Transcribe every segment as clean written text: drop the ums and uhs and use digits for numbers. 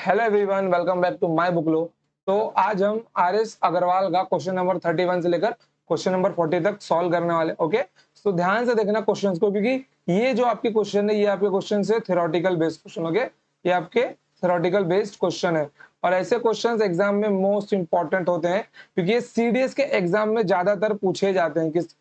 Hello everyone, welcome back to my book लो। तो आज हम आर.एस. अग्रवाल का क्वेश्चन नंबर 31 से लेकर क्वेश्चन नंबर 40 तक सॉल्व करने वाले। ओके, तो ध्यान से देखना क्वेश्चंस को, क्योंकि ये जो आपके क्वेश्चन है ये आपके क्वेश्चन है थ्योरेटिकल बेस्ड क्वेश्चन। ओके, ये आपके थ्योरेटिकल बेस्ड क्वेश्चन है और ऐसे क्वेश्चंस एग्जाम में मोस्ट इंपॉर्टेंट होते हैं, क्योंकि ये सीडीएस के एग्जाम में ज्यादातर पूछे जाते हैं। किस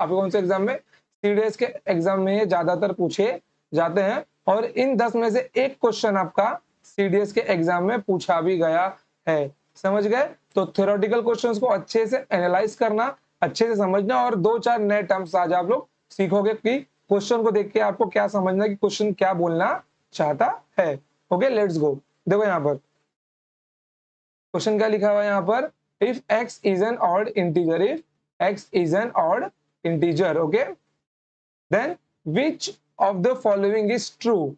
आपके कौन से एग्जाम में? सीडीएस के एग्जाम में ये ज्यादातर पूछे जाते हैं और इन 10 में से एक क्वेश्चन आपका सीडीएस के एग्जाम में पूछा भी गया है। समझ गए? तो थ्योरेटिकल क्वेश्चंस को अच्छे से एनालाइज करना, अच्छे से समझना और दो चार नए टर्म्स आज आप लोग सीखोगे कि क्वेश्चन को देख के आपको क्या समझना कि क्वेश्चन क्या बोलना चाहता है। Okay, let's go. देखो यहाँ पर क्वेश्चन क्या लिखा हुआ है यहाँ पर, if x is an odd integer, if x is an odd integer, okay, then which of the following is true?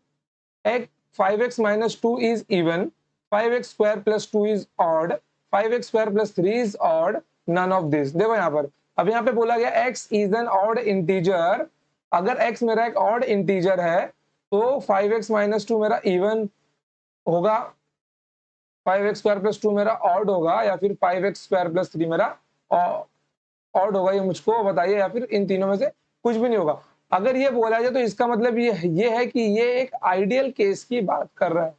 5x minus 2 is even, 5x square plus 2 is odd, 5x square plus 3 is odd, none of this। देखो यहाँ पर, अब यहाँ पे बोला गया x is an odd integer। अगर x मेरा एक odd integer है तो 5x minus 2 मेरा even होगा, 5x square plus 2 मेरा odd होगा, या फिर 5x square plus 3 मेरा odd होगा। ये मुझको बताइए, या फिर इन तीनों में से कुछ भी नहीं होगा। अगर ये बोला जाए तो इसका मतलब ये है कि ये एक आइडियल केस की बात कर रहा है।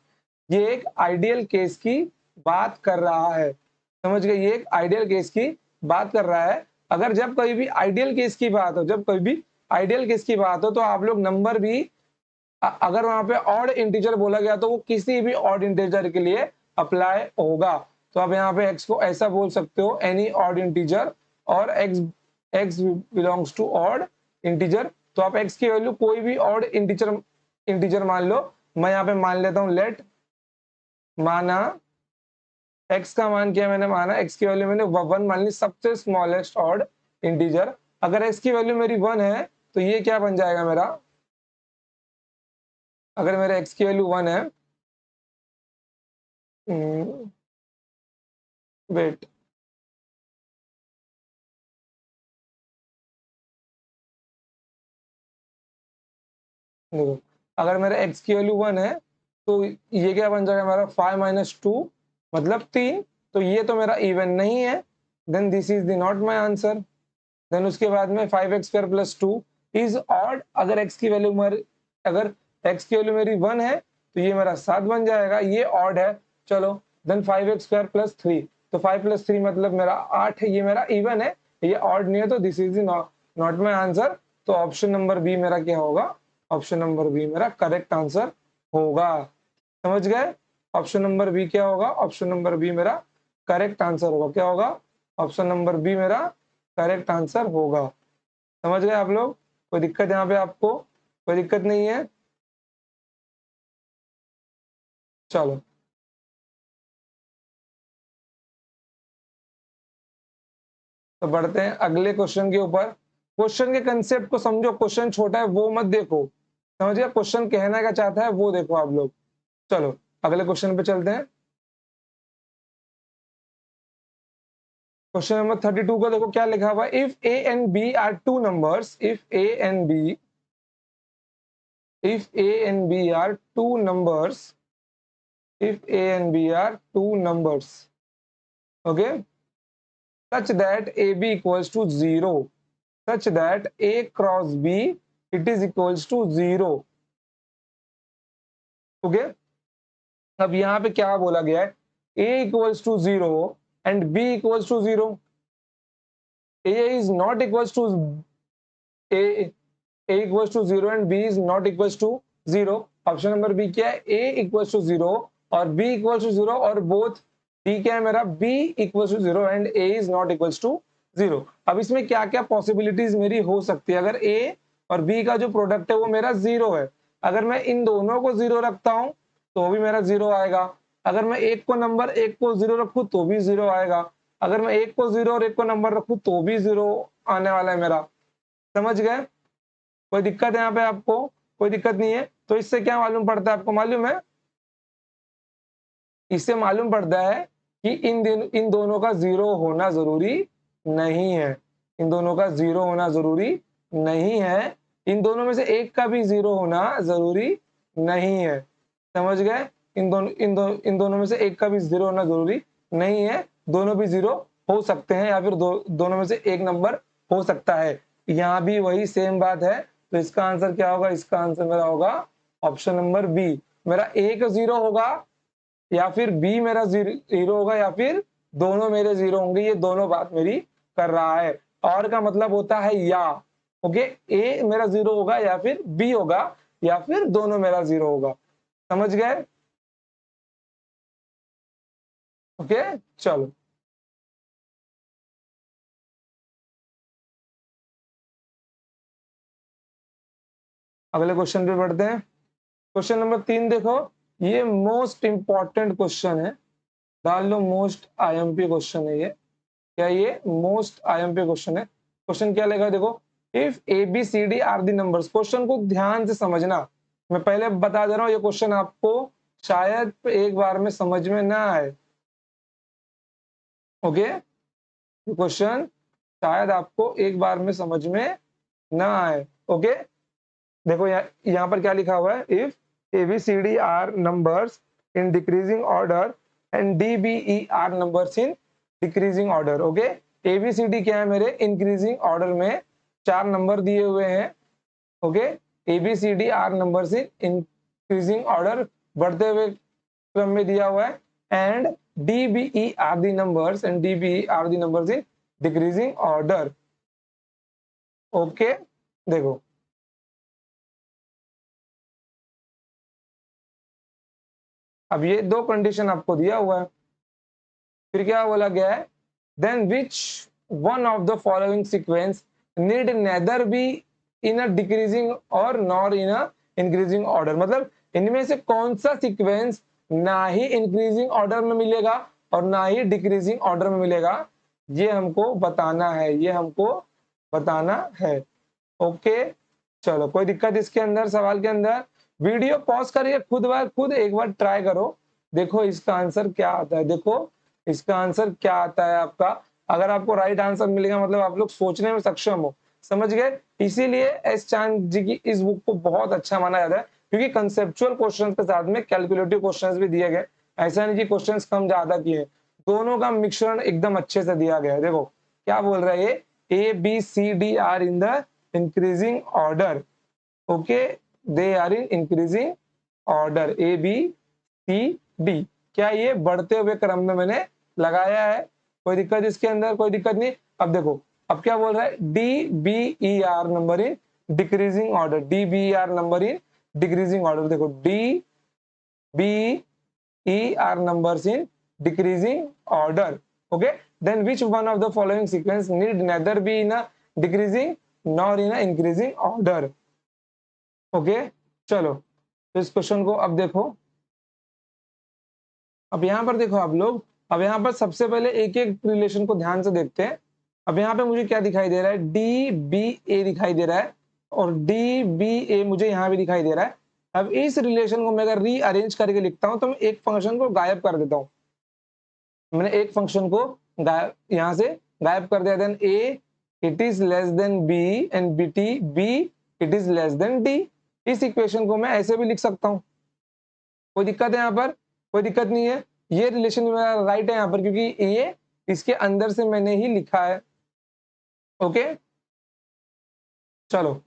ये एक आइडियल केस की बात कर रहा है। समझ गए? ये एक आइडियल केस की बात कर रहा है। अगर जब कभी भी आइडियल केस की बात हो, जब कभी भी आइडियल केस की बात हो तो आप लोग नंबर भी अगर वहां पे ऑड इंटीजर बोला गया तो वो किसी भी ऑड इंटीजर के लिए अप्लाई होगा। तो आप यहाँ पे x को ऐसा बोल सकते हो, एनी ऑड इंटीजर, और x belongs to odd integer. तो आप x की वैल्यू कोई भी ऑड इंटीजर मान लो। मैं यहाँ पे मान लेता हूँ लेट, माना x का मान क्या मैंने माना, x की वैल्यू मैंने 1 मान ली, सबसे स्मॉलेस्ट ऑड इंटीजर। अगर x की वैल्यू मेरी 1 है तो ये क्या बन जाएगा मेरा, अगर मेरे x की वैल्यू 1 है, वेट, देखो, अगर मेरे x की वैल्यू 1 है तो ये क्या बन जाएगा मेरा 5 माइनस 2 मतलब 3। तो ये तो मेरा इवन नहीं है, then this is the not my answer. Then उसके बाद में 5x square plus 2 is odd. अगर x की वैल्यू मेरी 1 है तो ये मेरा 7 बन जाएगा, ये ऑड है। चलो, देन 5x स्क्वायर प्लस 3, तो 5 प्लस 3 मतलब मेरा 8 है, ये मेरा इवन है, ये ऑड नहीं है। तो this is not my answer. तो ऑप्शन नंबर बी मेरा क्या होगा? ऑप्शन नंबर बी मेरा करेक्ट आंसर होगा। समझ गए? ऑप्शन नंबर बी क्या होगा? ऑप्शन नंबर बी मेरा करेक्ट आंसर होगा। क्या होगा? ऑप्शन नंबर बी मेरा करेक्ट आंसर होगा। समझ गए आप लोग? कोई दिक्कत यहाँ पे आपको? कोई दिक्कत नहीं है? चलो, तो बढ़ते हैं अगले क्वेश्चन के ऊपर। क्वेश्चन के कंसेप्ट को समझो, क्वेश्चन छोटा है वो मत देखो, समझ गए? क्वेश्चन कहना क्या चाहता है वो देखो आप लोग। चलो अगले क्वेश्चन पे चलते हैं। क्वेश्चन नंबर 32 का देखो क्या लिखा हुआ है, if a and b are two numbers, if a and b are two numbers, if a and b are two numbers, okay, such that ab equals to 0, such that a cross b it is equals to 0, okay। अब यहाँ पे क्या बोला गया है, a equals to 0 and b equals to 0, a is not equals to a equals to 0 and b is not equals to 0। Option number B क्या है? a equals to 0 और b equals to 0, और बोथ b क्या है मेरा? b equals to 0 and a is not equals to 0। अब इसमें क्या क्या पॉसिबिलिटीज मेरी हो सकती है? अगर a और b का जो प्रोडक्ट है वो मेरा 0 है, अगर मैं इन दोनों को 0 रखता हूं तो भी मेरा 0 आएगा। अगर मैं एक को 0 रखूं तो भी 0 आएगा। अगर मैं एक को 0 और एक को नंबर रखूं तो भी 0 आने वाला है मेरा। समझ गए? कोई दिक्कत है यहाँ पे आपको? कोई दिक्कत नहीं है? तो इससे क्या मालूम पड़ता है? आपको मालूम है, इससे मालूम पड़ता है कि इन दोनों का 0 होना जरूरी नहीं है। इन दोनों का 0 होना जरूरी नहीं है। इन दोनों में से एक का भी 0 होना जरूरी नहीं है। समझ गए? इन दोनों में से एक का भी 0 होना जरूरी नहीं है, दोनों भी 0 हो सकते हैं या फिर दोनों में से एक नंबर हो सकता है। यहाँ भी वही सेम बात है, तो इसका आंसर क्या होगा? इसका आंसर मेरा होगा ऑप्शन नंबर बी। मेरा ए का 0 होगा या फिर बी मेरा 0 होगा या फिर दोनों मेरे 0 होंगे, ये दोनों बात मेरी कर रहा है। और का मतलब होता है या, ओके, ए मेरा 0 होगा या फिर बी होगा या फिर दोनों मेरा 0 होगा। समझ गए? ओके, चलो अगले क्वेश्चन पे बढ़ते हैं। क्वेश्चन नंबर 3 देखो, ये मोस्ट इंपॉर्टेंट क्वेश्चन है, डाल लो मोस्ट आईएमपी क्वेश्चन है ये। क्या ये मोस्ट आईएमपी क्वेश्चन है? क्वेश्चन क्या लेगा देखो, if A B C D are the numbers. Question को ध्यान से समझना, मैं पहले बता दे रहा हूँ ये क्वेश्चन आपको शायद एक बार में समझ में ना आए। ओके, क्वेश्चन शायद आपको एक बार में समझ में ना आए। ओके, देखो यहाँ पर क्या लिखा हुआ है, if A B C D are numbers in decreasing order and D B E are numbers in decreasing order. Okay, A B C D क्या है मेरे इंक्रीजिंग ऑर्डर में 4 नंबर दिए हुए हैं। Okay, A B C D are numbers in increasing order बढ़ते हुए क्रम में दिया हुआ है, and D B E are the numbers in decreasing order. Okay, देखो अब ये दो कंडीशन आपको दिया हुआ है, फिर क्या बोला गया है, then which one of the following sequence need neither be in a decreasing or nor in a increasing order. मतलब इनमें से कौन सा सीक्वेंस ना ही इंक्रीजिंग ऑर्डर में मिलेगा और ना ही डिक्रीजिंग ऑर्डर में मिलेगा, ये हमको बताना है, ये हमको बताना है। ओके, चलो कोई दिक्कत इसके अंदर सवाल के अंदर? वीडियो पॉज करिए, खुद एक बार ट्राई करो, देखो इसका आंसर क्या आता है। देखो इसका आंसर क्या आता है आपका। अगर आपको राइट आंसर मिलेगा मतलब आप लोग सोचने में सक्षम हो, समझ गए? इसीलिए एस चांद जी की इस बुक को बहुत अच्छा माना जाता है, क्योंकि कंसेप्चुअल क्वेश्चंस के साथ में कैलकुलेटिव क्वेश्चंस भी दिए गए। ऐसा नहीं कि क्वेश्चंस कम ज्यादा किए, दोनों का मिश्रण एकदम अच्छे से दिया गया है। देखो क्या बोल रहा है ये, A B C D are in the increasing order. Okay, they are in increasing order, A B C D. क्या ये बढ़ते हुए क्रम में मैंने लगाया है? कोई दिक्कत इसके अंदर? कोई दिक्कत नहीं। अब देखो अब क्या बोल रहा है, D B E R number in decreasing order, D B E R number in decreasing order. देखो D B E are numbers in decreasing order. Okay, then which one of the following sequence need neither be in a decreasing nor in a increasing order. Okay, चलो तो इस question को अब देखो, अब यहाँ पर देखो आप लोग, अब यहाँ पर सबसे पहले एक एक रिलेशन को ध्यान से देखते हैं। अब यहाँ पे मुझे क्या दिखाई दे रहा है, डी बी ए दिखाई दे रहा है और डी बी ए मुझे यहाँ भी दिखाई दे रहा है। अब इस रिलेशन को मैं अगर रीअरेंज करके लिखता हूँ तो मैं एक फंक्शन को गायब कर देता हूँ। मैंने एक फंक्शन को गायब यहाँ से गायब कर दिया, then A it is less than B and B T B it is less than D. इस इक्वेशन को मैं ऐसे भी लिख सकता हूँ, कोई दिक्कत है यहाँ पर? कोई दिक्कत नहीं है, ये रिलेशन मेरा राइट है यहाँ पर, क्योंकि ये इसके अंदर से मैंने ही लिखा है। ओके, चलो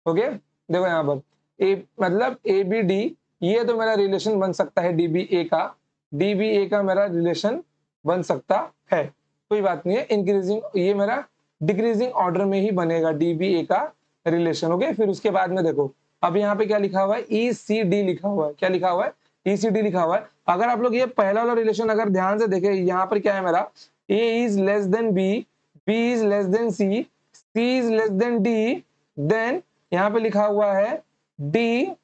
ओके, देखो यहाँ पर ए मतलब ए बी डी, ये तो मेरा रिलेशन बन सकता है डी बी ए का, डी बी ए का मेरा रिलेशन बन सकता है, कोई बात नहीं है। इंक्रीजिंग ये मेरा डिक्रीजिंग ऑर्डर में ही बनेगा डी बी ए का रिलेशन। ओके, फिर उसके बाद में देखो अब यहाँ पे क्या लिखा हुआ है, ई सी डी लिखा हुआ है। क्या लिखा हुआ है? ई सी डी लिखा हुआ है। अगर आप लोग ये पहला वाला रिलेशन अगर ध्यान से देखें, यहाँ पर क्या है मेरा, A is less than B, B is less than C, C is less than D, then यहाँ पे लिखा हुआ है D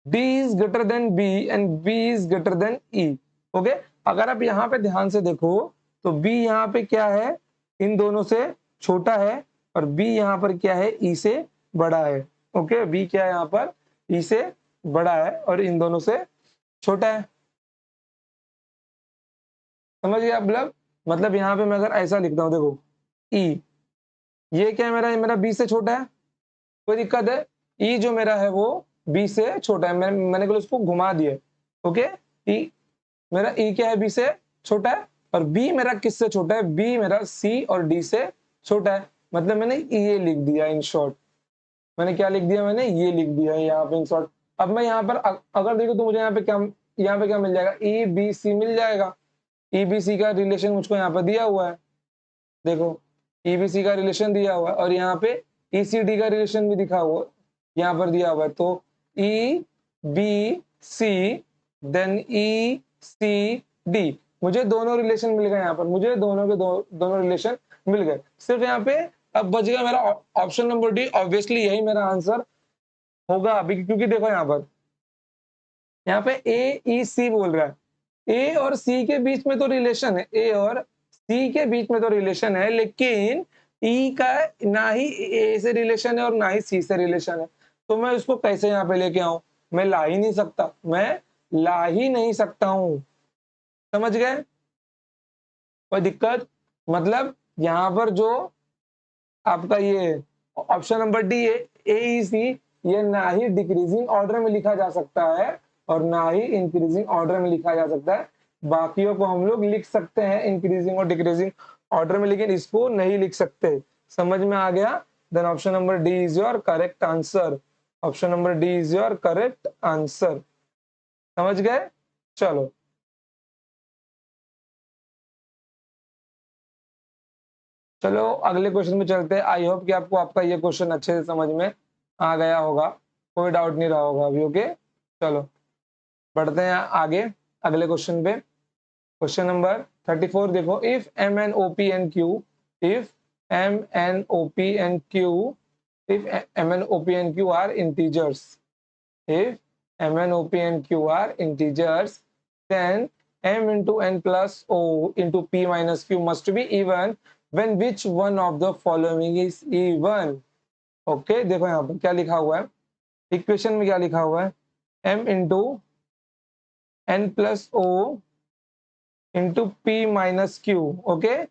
D is greater than B and B is greater than E. Okay, अगर आप यहाँ पे ध्यान से देखो तो बी यहाँ पे क्या है, इन दोनों से छोटा है, और बी यहाँ पर क्या है, ई से बड़ा है। ओके, बी क्या है यहाँ पर, ई से बड़ा है और इन दोनों से छोटा है। समझ गए आप? मतलब यहाँ पे मैं अगर ऐसा लिखता हूँ, देखो ई, ये क्या है मेरा, ये मेरा बी से छोटा है, कोई दिक्कत है? ई जो मेरा है वो बी से छोटा है, मैंने केवल उसको घुमा दिया। ओके, ई मेरा ई क्या है, बी से छोटा है, और बी मेरा किससे छोटा है, बी मेरा सी और डी से छोटा है। मतलब मैंने ये लिख दिया इन शॉर्ट, मैंने क्या लिख दिया, मैंने ये लिख दिया है यहाँ पे इन शॉर्ट। अब मैं यहाँ पर अगर देखो तो मुझे यहाँ पे क्या मिल जाएगा, ई बी सी मिल जाएगा। ई बी सी का रिलेशन मुझको यहाँ पर दिया हुआ है, देखो ई बी सी का रिलेशन दिया हुआ है, और यहाँ पे ई सी डी का रिलेशन भी दिखा हुआ यहाँ पर दिया हुआ है। तो ई बी सी देन ई सी डी, मुझे दोनों रिलेशन मिल गए यहाँ पर, मुझे दोनों के दोनों रिलेशन मिल गए। सिर्फ यहाँ पे अब बच गया मेरा ऑप्शन नंबर डी। ऑब्वियसली यही मेरा आंसर होगा अभी, क्योंकि देखो यहाँ पे ए ई सी बोल रहा है, ए और सी के बीच में तो रिलेशन है, ए और सी के बीच में तो रिलेशन है, लेकिन ई का ना ही ए से रिलेशन है और ना ही सी से रिलेशन है। तो मैं उसको कैसे यहाँ पे लेके आऊं, मैं ला ही नहीं सकता, मैं ला ही नहीं सकता हूं। समझ गए, कोई दिक्कत? मतलब यहाँ पर जो आपका ये ऑप्शन नंबर डी है ए ई सी, ये ना ही डिक्रीजिंग ऑर्डर में लिखा जा सकता है और ना ही इंक्रीजिंग ऑर्डर में लिखा जा सकता है। बाकियों को हम लोग लिख सकते हैं इंक्रीजिंग और डिक्रीजिंग ऑर्डर में, लेकिन इसको नहीं लिख सकते। समझ में आ गया? Then option number D is your correct answer. Option number D is your correct answer. समझ गए? चलो चलो अगले क्वेश्चन में चलते हैं। आई होप कि आपको आपका ये क्वेश्चन अच्छे से समझ में आ गया होगा, कोई डाउट नहीं रहा होगा अभी। ओके, चलो बढ़ते हैं आगे अगले क्वेश्चन पे। क्वेश्चन नंबर 34 देखो, if M N O P N Q, if M N O P N Q, if M N O P N Q are integers, if m and op and q are integers, then m into n plus o into p minus q must be even when which one of the following is even. okay, देखो यहाँ पर क्या लिखा हुआ है, equation में क्या लिखा हुआ है, m into n plus o into p minus q। Okay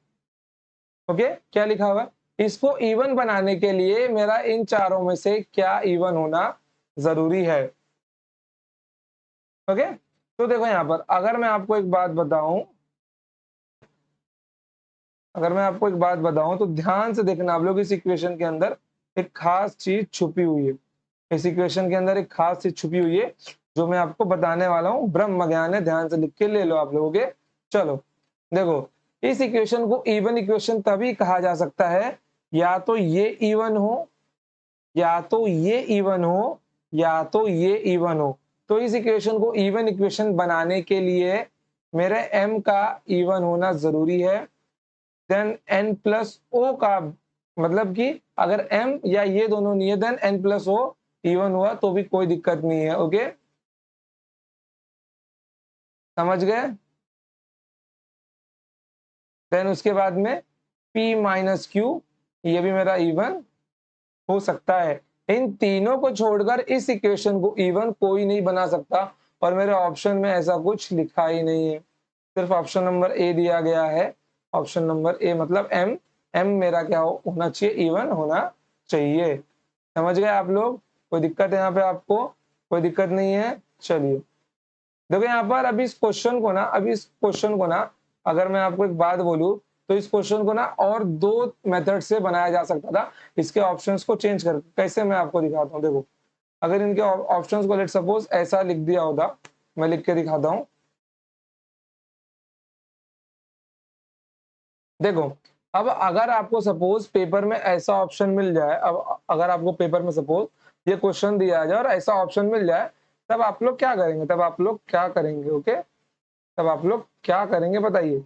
okay, क्या लिखा हुआ है, इसको इवन बनाने के लिए मेरा इन चारों में से क्या इवन होना जरूरी है। ओके, तो देखो यहाँ पर अगर मैं आपको एक बात बताऊं, अगर मैं आपको एक बात बताऊं तो ध्यान से देखना आप लोग, इस इक्वेशन के अंदर एक खास चीज छुपी हुई है। इस इक्वेशन के अंदर एक खास चीज छुपी हुई है जो मैं आपको बताने वाला हूं, ब्रह्म ज्ञान है, ध्यान से लिख के ले लो आप लोगों के। चलो देखो, इस इक्वेशन को इवन इक्वेशन तभी कहा जा सकता है, या तो ये इवन हो, या तो ये इवन हो, या तो ये इवन हो। तो इस इक्वेशन को इवन इक्वेशन बनाने के लिए मेरे m का इवन होना जरूरी है। देन n प्लस ओ का, मतलब कि अगर m या ये दोनों नहीं है then n plus O even हुआ तो भी कोई दिक्कत नहीं है। ओके, समझ गए? देन उसके बाद में p माइनस क्यू, ये भी मेरा इवन हो सकता है। इन तीनों को छोड़कर इस इक्वेशन को इवन कोई नहीं बना सकता, और मेरे ऑप्शन में ऐसा कुछ लिखा ही नहीं है, सिर्फ ऑप्शन नंबर ए दिया गया है। ऑप्शन नंबर ए मतलब एम, एम मेरा क्या होना चाहिए, इवन होना चाहिए। समझ गए आप लोग? कोई दिक्कत है यहाँ पे आपको? कोई दिक्कत नहीं है? चलिए देखो यहाँ पर अभी इस क्वेश्चन को ना, अभी इस क्वेश्चन को ना, अगर मैं आपको एक बात बोलूं तो इस क्वेश्चन को ना और दो मेथड से बनाया जा सकता था, इसके ऑप्शंस को चेंज कर। कैसे, मैं आपको दिखाता हूँ। देखो, अगर इनके ऑप्शंस को लेट सपोज ऐसा लिख दिया होता, मैं लिख के दिखाता हूँ। देखो, अब अगर आपको सपोज पेपर में ऐसा ऑप्शन मिल जाए, अब अगर आपको पेपर में सपोज ये क्वेश्चन दिया जाए और ऐसा ऑप्शन मिल जाए, तब आप लोग क्या करेंगे? तब आप लोग क्या करेंगे? ओके, तब आप लोग क्या करेंगे बताइए,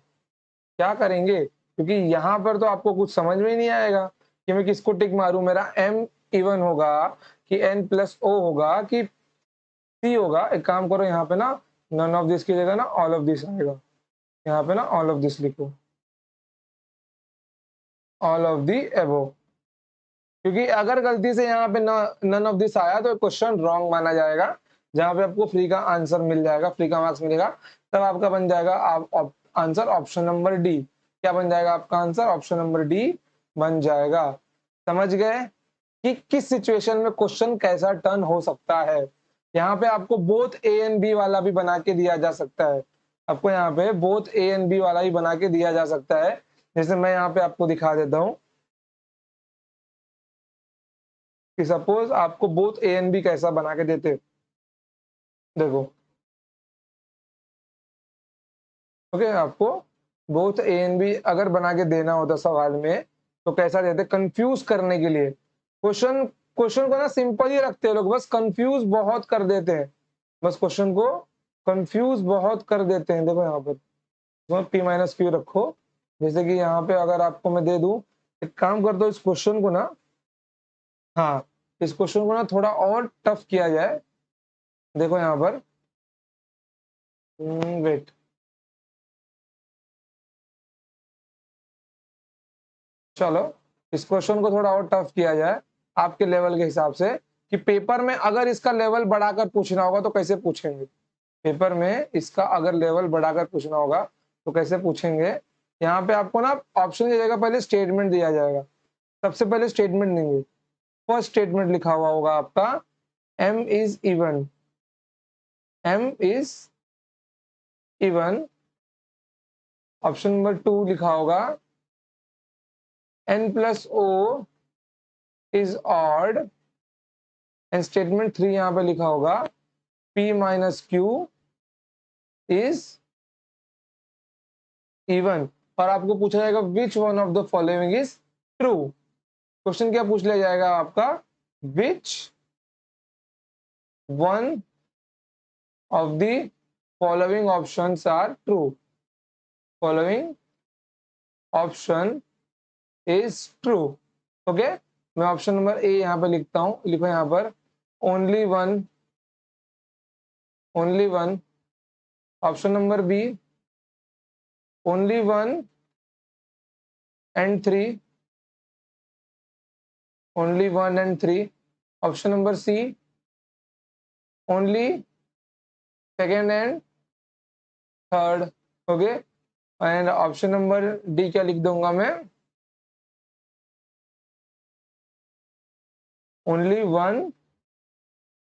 क्या करेंगे? क्योंकि यहाँ पर तो आपको कुछ समझ में ही नहीं आएगा कि मैं किसको टिक मारूं। मेरा m इवन होगा कि n प्लस ओ होगा कि c होगा। एक काम करो, यहाँ पे ना नन ऑफ दिस की जगह ना ऑल ऑफ दिस आएगा, यहाँ पे ना ऑल ऑफ दिस लिखो, ऑल ऑफ दी एबो। क्योंकि अगर गलती से यहाँ पे नन ऑफ दिस आया तो क्वेश्चन रॉन्ग माना जाएगा, जहाँ पे आपको फ्री का आंसर मिल जाएगा, फ्री का मार्क्स मिलेगा। तब आपका बन जाएगा आंसर ऑप्शन नंबर डी। क्या बन जाएगा आपका आंसर? ऑप्शन नंबर डी बन जाएगा। समझ गए कि किस सिचुएशन में क्वेश्चन कैसा टर्न हो सकता है? यहाँ पे आपको बोथ ए एंड बी वाला भी बना के दिया जा सकता है, आपको यहाँ पे बोथ ए एंड बी वाला ही बना के दिया जा सकता है। जैसे मैं यहाँ पे आपको दिखा देता हूँ कि सपोज आपको बोथ ए एंड बी कैसा बना के देते, देखो ओके, आपको बोथ ए एंड बी अगर बना के देना होता सवाल में तो कैसा देते, कंफ्यूज करने के लिए क्वेश्चन क्वेश्चन को ना सिंपल ही रखते हैं लोग, बस कंफ्यूज बहुत कर देते हैं, बस क्वेश्चन को कंफ्यूज बहुत कर देते हैं। देखो यहाँ पर पी माइनस क्यू रखो, जैसे कि यहाँ पे अगर आपको मैं दे दूं, एक काम कर दो इस क्वेश्चन को ना, हाँ इस क्वेश्चन को ना थोड़ा और टफ किया जाए। देखो यहाँ पर वेट, चलो इस क्वेश्चन को थोड़ा और टफ किया जाए आपके लेवल के हिसाब से, कि पेपर में अगर इसका लेवल बढ़ाकर पूछना होगा तो कैसे पूछेंगे, पेपर में इसका अगर लेवल बढ़ाकर पूछना होगा तो कैसे पूछेंगे। यहाँ पे आपको ना ऑप्शन दिया जाएगा, पहले स्टेटमेंट दिया जाएगा, सबसे पहले स्टेटमेंट देंगे, फर्स्ट स्टेटमेंट लिखा हुआ होगा आपका m is even, m is even, option number 2 लिखा होगा n plus o is odd, and statement 3 यहाँ पे लिखा होगा p minus Q is even, और आपको पूछा जाएगा which one of the following is true. Question क्या पूछ लिया जाएगा आपका, which one of the following options are true, following option is true. Okay, मैं ऑप्शन नंबर ए यहाँ पे लिखता हूँ, लिखो यहाँ पर only one, only one, option number B only one and 3, only 1 and 3, option number C only second and third. Okay, and option number D क्या लिख दूंगा मैं, ओनली 1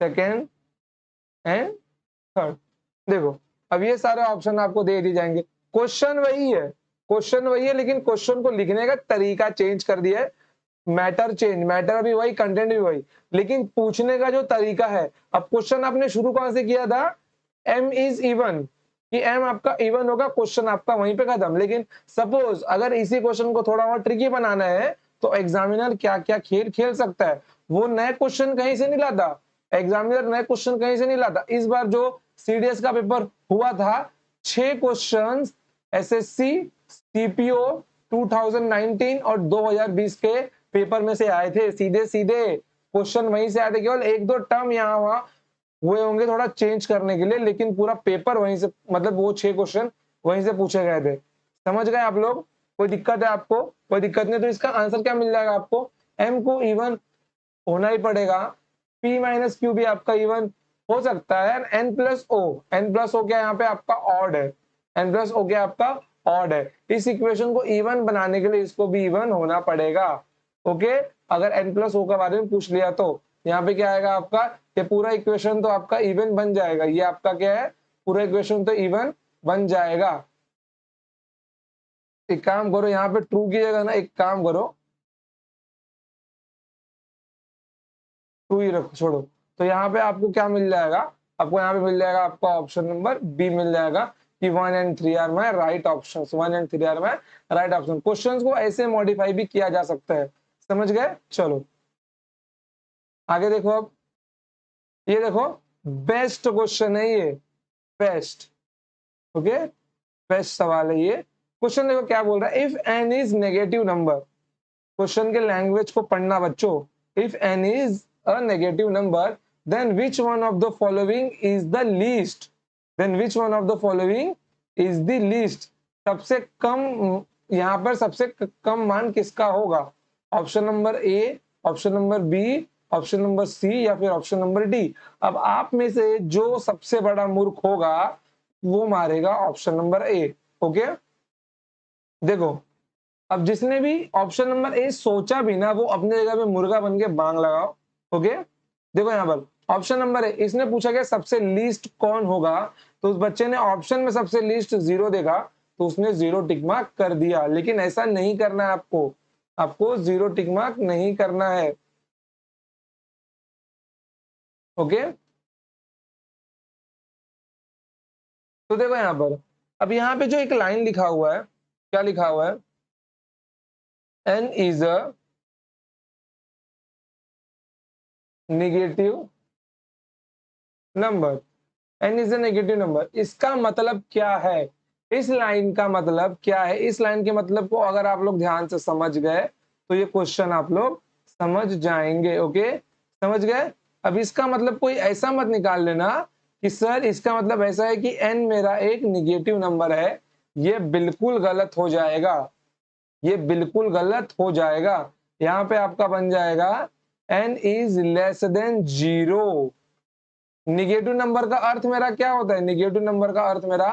सेकेंड एंड थर्ड। देखो अब ये सारे ऑप्शन आपको दे दिए जाएंगे, क्वेश्चन वही है, क्वेश्चन वही है, लेकिन क्वेश्चन को लिखने का तरीका चेंज कर दिया है, मैटर चेंज, मैटर भी वही, कंटेंट भी वही, लेकिन पूछने का जो तरीका है। अब क्वेश्चन आपने शुरू कहां से किया था, m इज इवन, कि m आपका इवन होगा, क्वेश्चन आपका वहीं पे खत्म। लेकिन सपोज अगर इसी क्वेश्चन को थोड़ा और ट्रिकी बनाना है तो एग्जामिनर क्या क्या खेल खेल सकता है, वो नए क्वेश्चन कहीं से नहीं लाता, एग्जामिनर नए क्वेश्चन कहीं से नहीं लाता। इस बार जो सीडीएस का पेपर हुआ था, 6 क्वेश्चन एसएससी सीपीओ 2019 और 2020 के पेपर में से आए थे, सीधे सीधे क्वेश्चन वहीं से आए थे, केवल एक दो टर्म यहाँ वहां हुए होंगे थोड़ा चेंज करने के लिए, लेकिन पूरा पेपर वहीं से, मतलब वो 6 क्वेश्चन वहीं से पूछे गए थे। समझ गए आप लोग, कोई दिक्कत है आपको, कोई दिक्कत नहीं, तो इसका आंसर क्या मिल जाएगा आपको, m को इवन होना ही पड़ेगा, p माइनस क्यू भी आपका इवन हो सकता है, n plus O, n plus O क्या यहाँ पे आपका ऑड है, n प्लस ओ क्या आपका ऑड है। इस इक्वेशन को इवन बनाने के लिए इसको भी इवन होना पड़ेगा। ओके, अगर n प्लस ओ के बारे में पूछ लिया तो यहाँ पे क्या आएगा आपका, ये पूरा इक्वेशन तो आपका इवन बन जाएगा, ये आपका क्या है, पूरा इक्वेशन तो इवन बन जाएगा। एक काम करो, यहाँ पे ट्रू की जगह ना एक काम करो, ट्रू ही रखो, छोड़ो, तो यहाँ पे आपको क्या मिल जाएगा, आपको यहाँ पे मिल जाएगा आपका ऑप्शन नंबर बी मिल जाएगा, कि 1 and 3 are my right option, 1 and 3 are my right option. Questions को ऐसे मॉडिफाई भी किया जा सकता है, समझ गए। चलो आगे देखो, अब ये देखो बेस्ट क्वेश्चन है ये, बेस्ट, ओके, बेस्ट सवाल है ये। क्वेश्चन देखो क्या बोल रहा है, if N is negative number, question के लैंग्वेज को पढ़ना बच्चों, if N is a negative number then which one of the following is the least, then which one of the following is the least, सबसे कम, यहाँ पर सबसे कम मान किसका होगा, option number A, option number B, option number C, या फिर ऑप्शन नंबर डी। अब आप में से जो सबसे बड़ा मूर्ख होगा वो मारेगा ऑप्शन नंबर ए। ओके, देखो अब जिसने भी ऑप्शन नंबर ए सोचा भी ना, वो अपने जगह पे मुर्गा बन के बांग लगाओ। ओके, देखो यहाँ पर ऑप्शन नंबर है, इसने पूछा कि सबसे लीस्ट कौन होगा, तो उस बच्चे ने ऑप्शन में सबसे लीस्ट 0 देखा तो उसने 0 टिक मार्क कर दिया। लेकिन ऐसा नहीं करना है आपको, आपको 0 टिक मार्क नहीं करना है। ओके, तो देखो यहां पर, अब यहाँ पे जो एक लाइन लिखा हुआ है, क्या लिखा हुआ है, n is a negative number, n is a negative number, इसका मतलब क्या है, इस लाइन का मतलब क्या है, इस लाइन के मतलब को अगर आप लोग ध्यान से समझ गए तो ये क्वेश्चन आप लोग समझ जाएंगे। ओके, समझ गए। अब इसका मतलब कोई ऐसा मत निकाल लेना कि सर इसका मतलब ऐसा है कि n मेरा एक निगेटिव नंबर है, ये बिल्कुल गलत हो जाएगा, ये बिल्कुल गलत हो जाएगा। यहाँ पे आपका बन जाएगा n is less than 0। Negative number का अर्थ मेरा क्या होता है, निगेटिव नंबर का अर्थ मेरा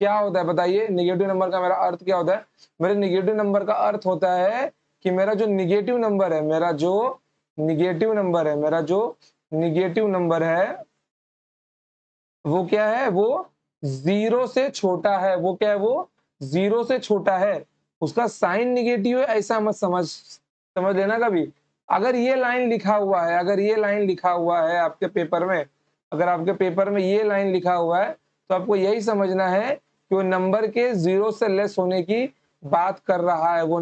क्या होता है बताइए, निगेटिव नंबर का मेरा अर्थ क्या होता है, मेरे निगेटिव नंबर का अर्थ होता है कि मेरा जो निगेटिव नंबर है, मेरा जो निगेटिव नंबर है, मेरा जो निगेटिव नंबर है वो क्या है, वो 0 से छोटा है, वो क्या है, वो 0 से छोटा है, उसका साइन निगेटिव है, ऐसा मत समझ लेना कभी। अगर ये लाइन लिखा हुआ है, अगर ये लाइन लिखा हुआ है आपके पेपर में, अगर आपके पेपर में ये लाइन लिखा हुआ है तो आपको यही समझना है कि वो नंबर के 0 से लेस होने की बात कर रहा है, वो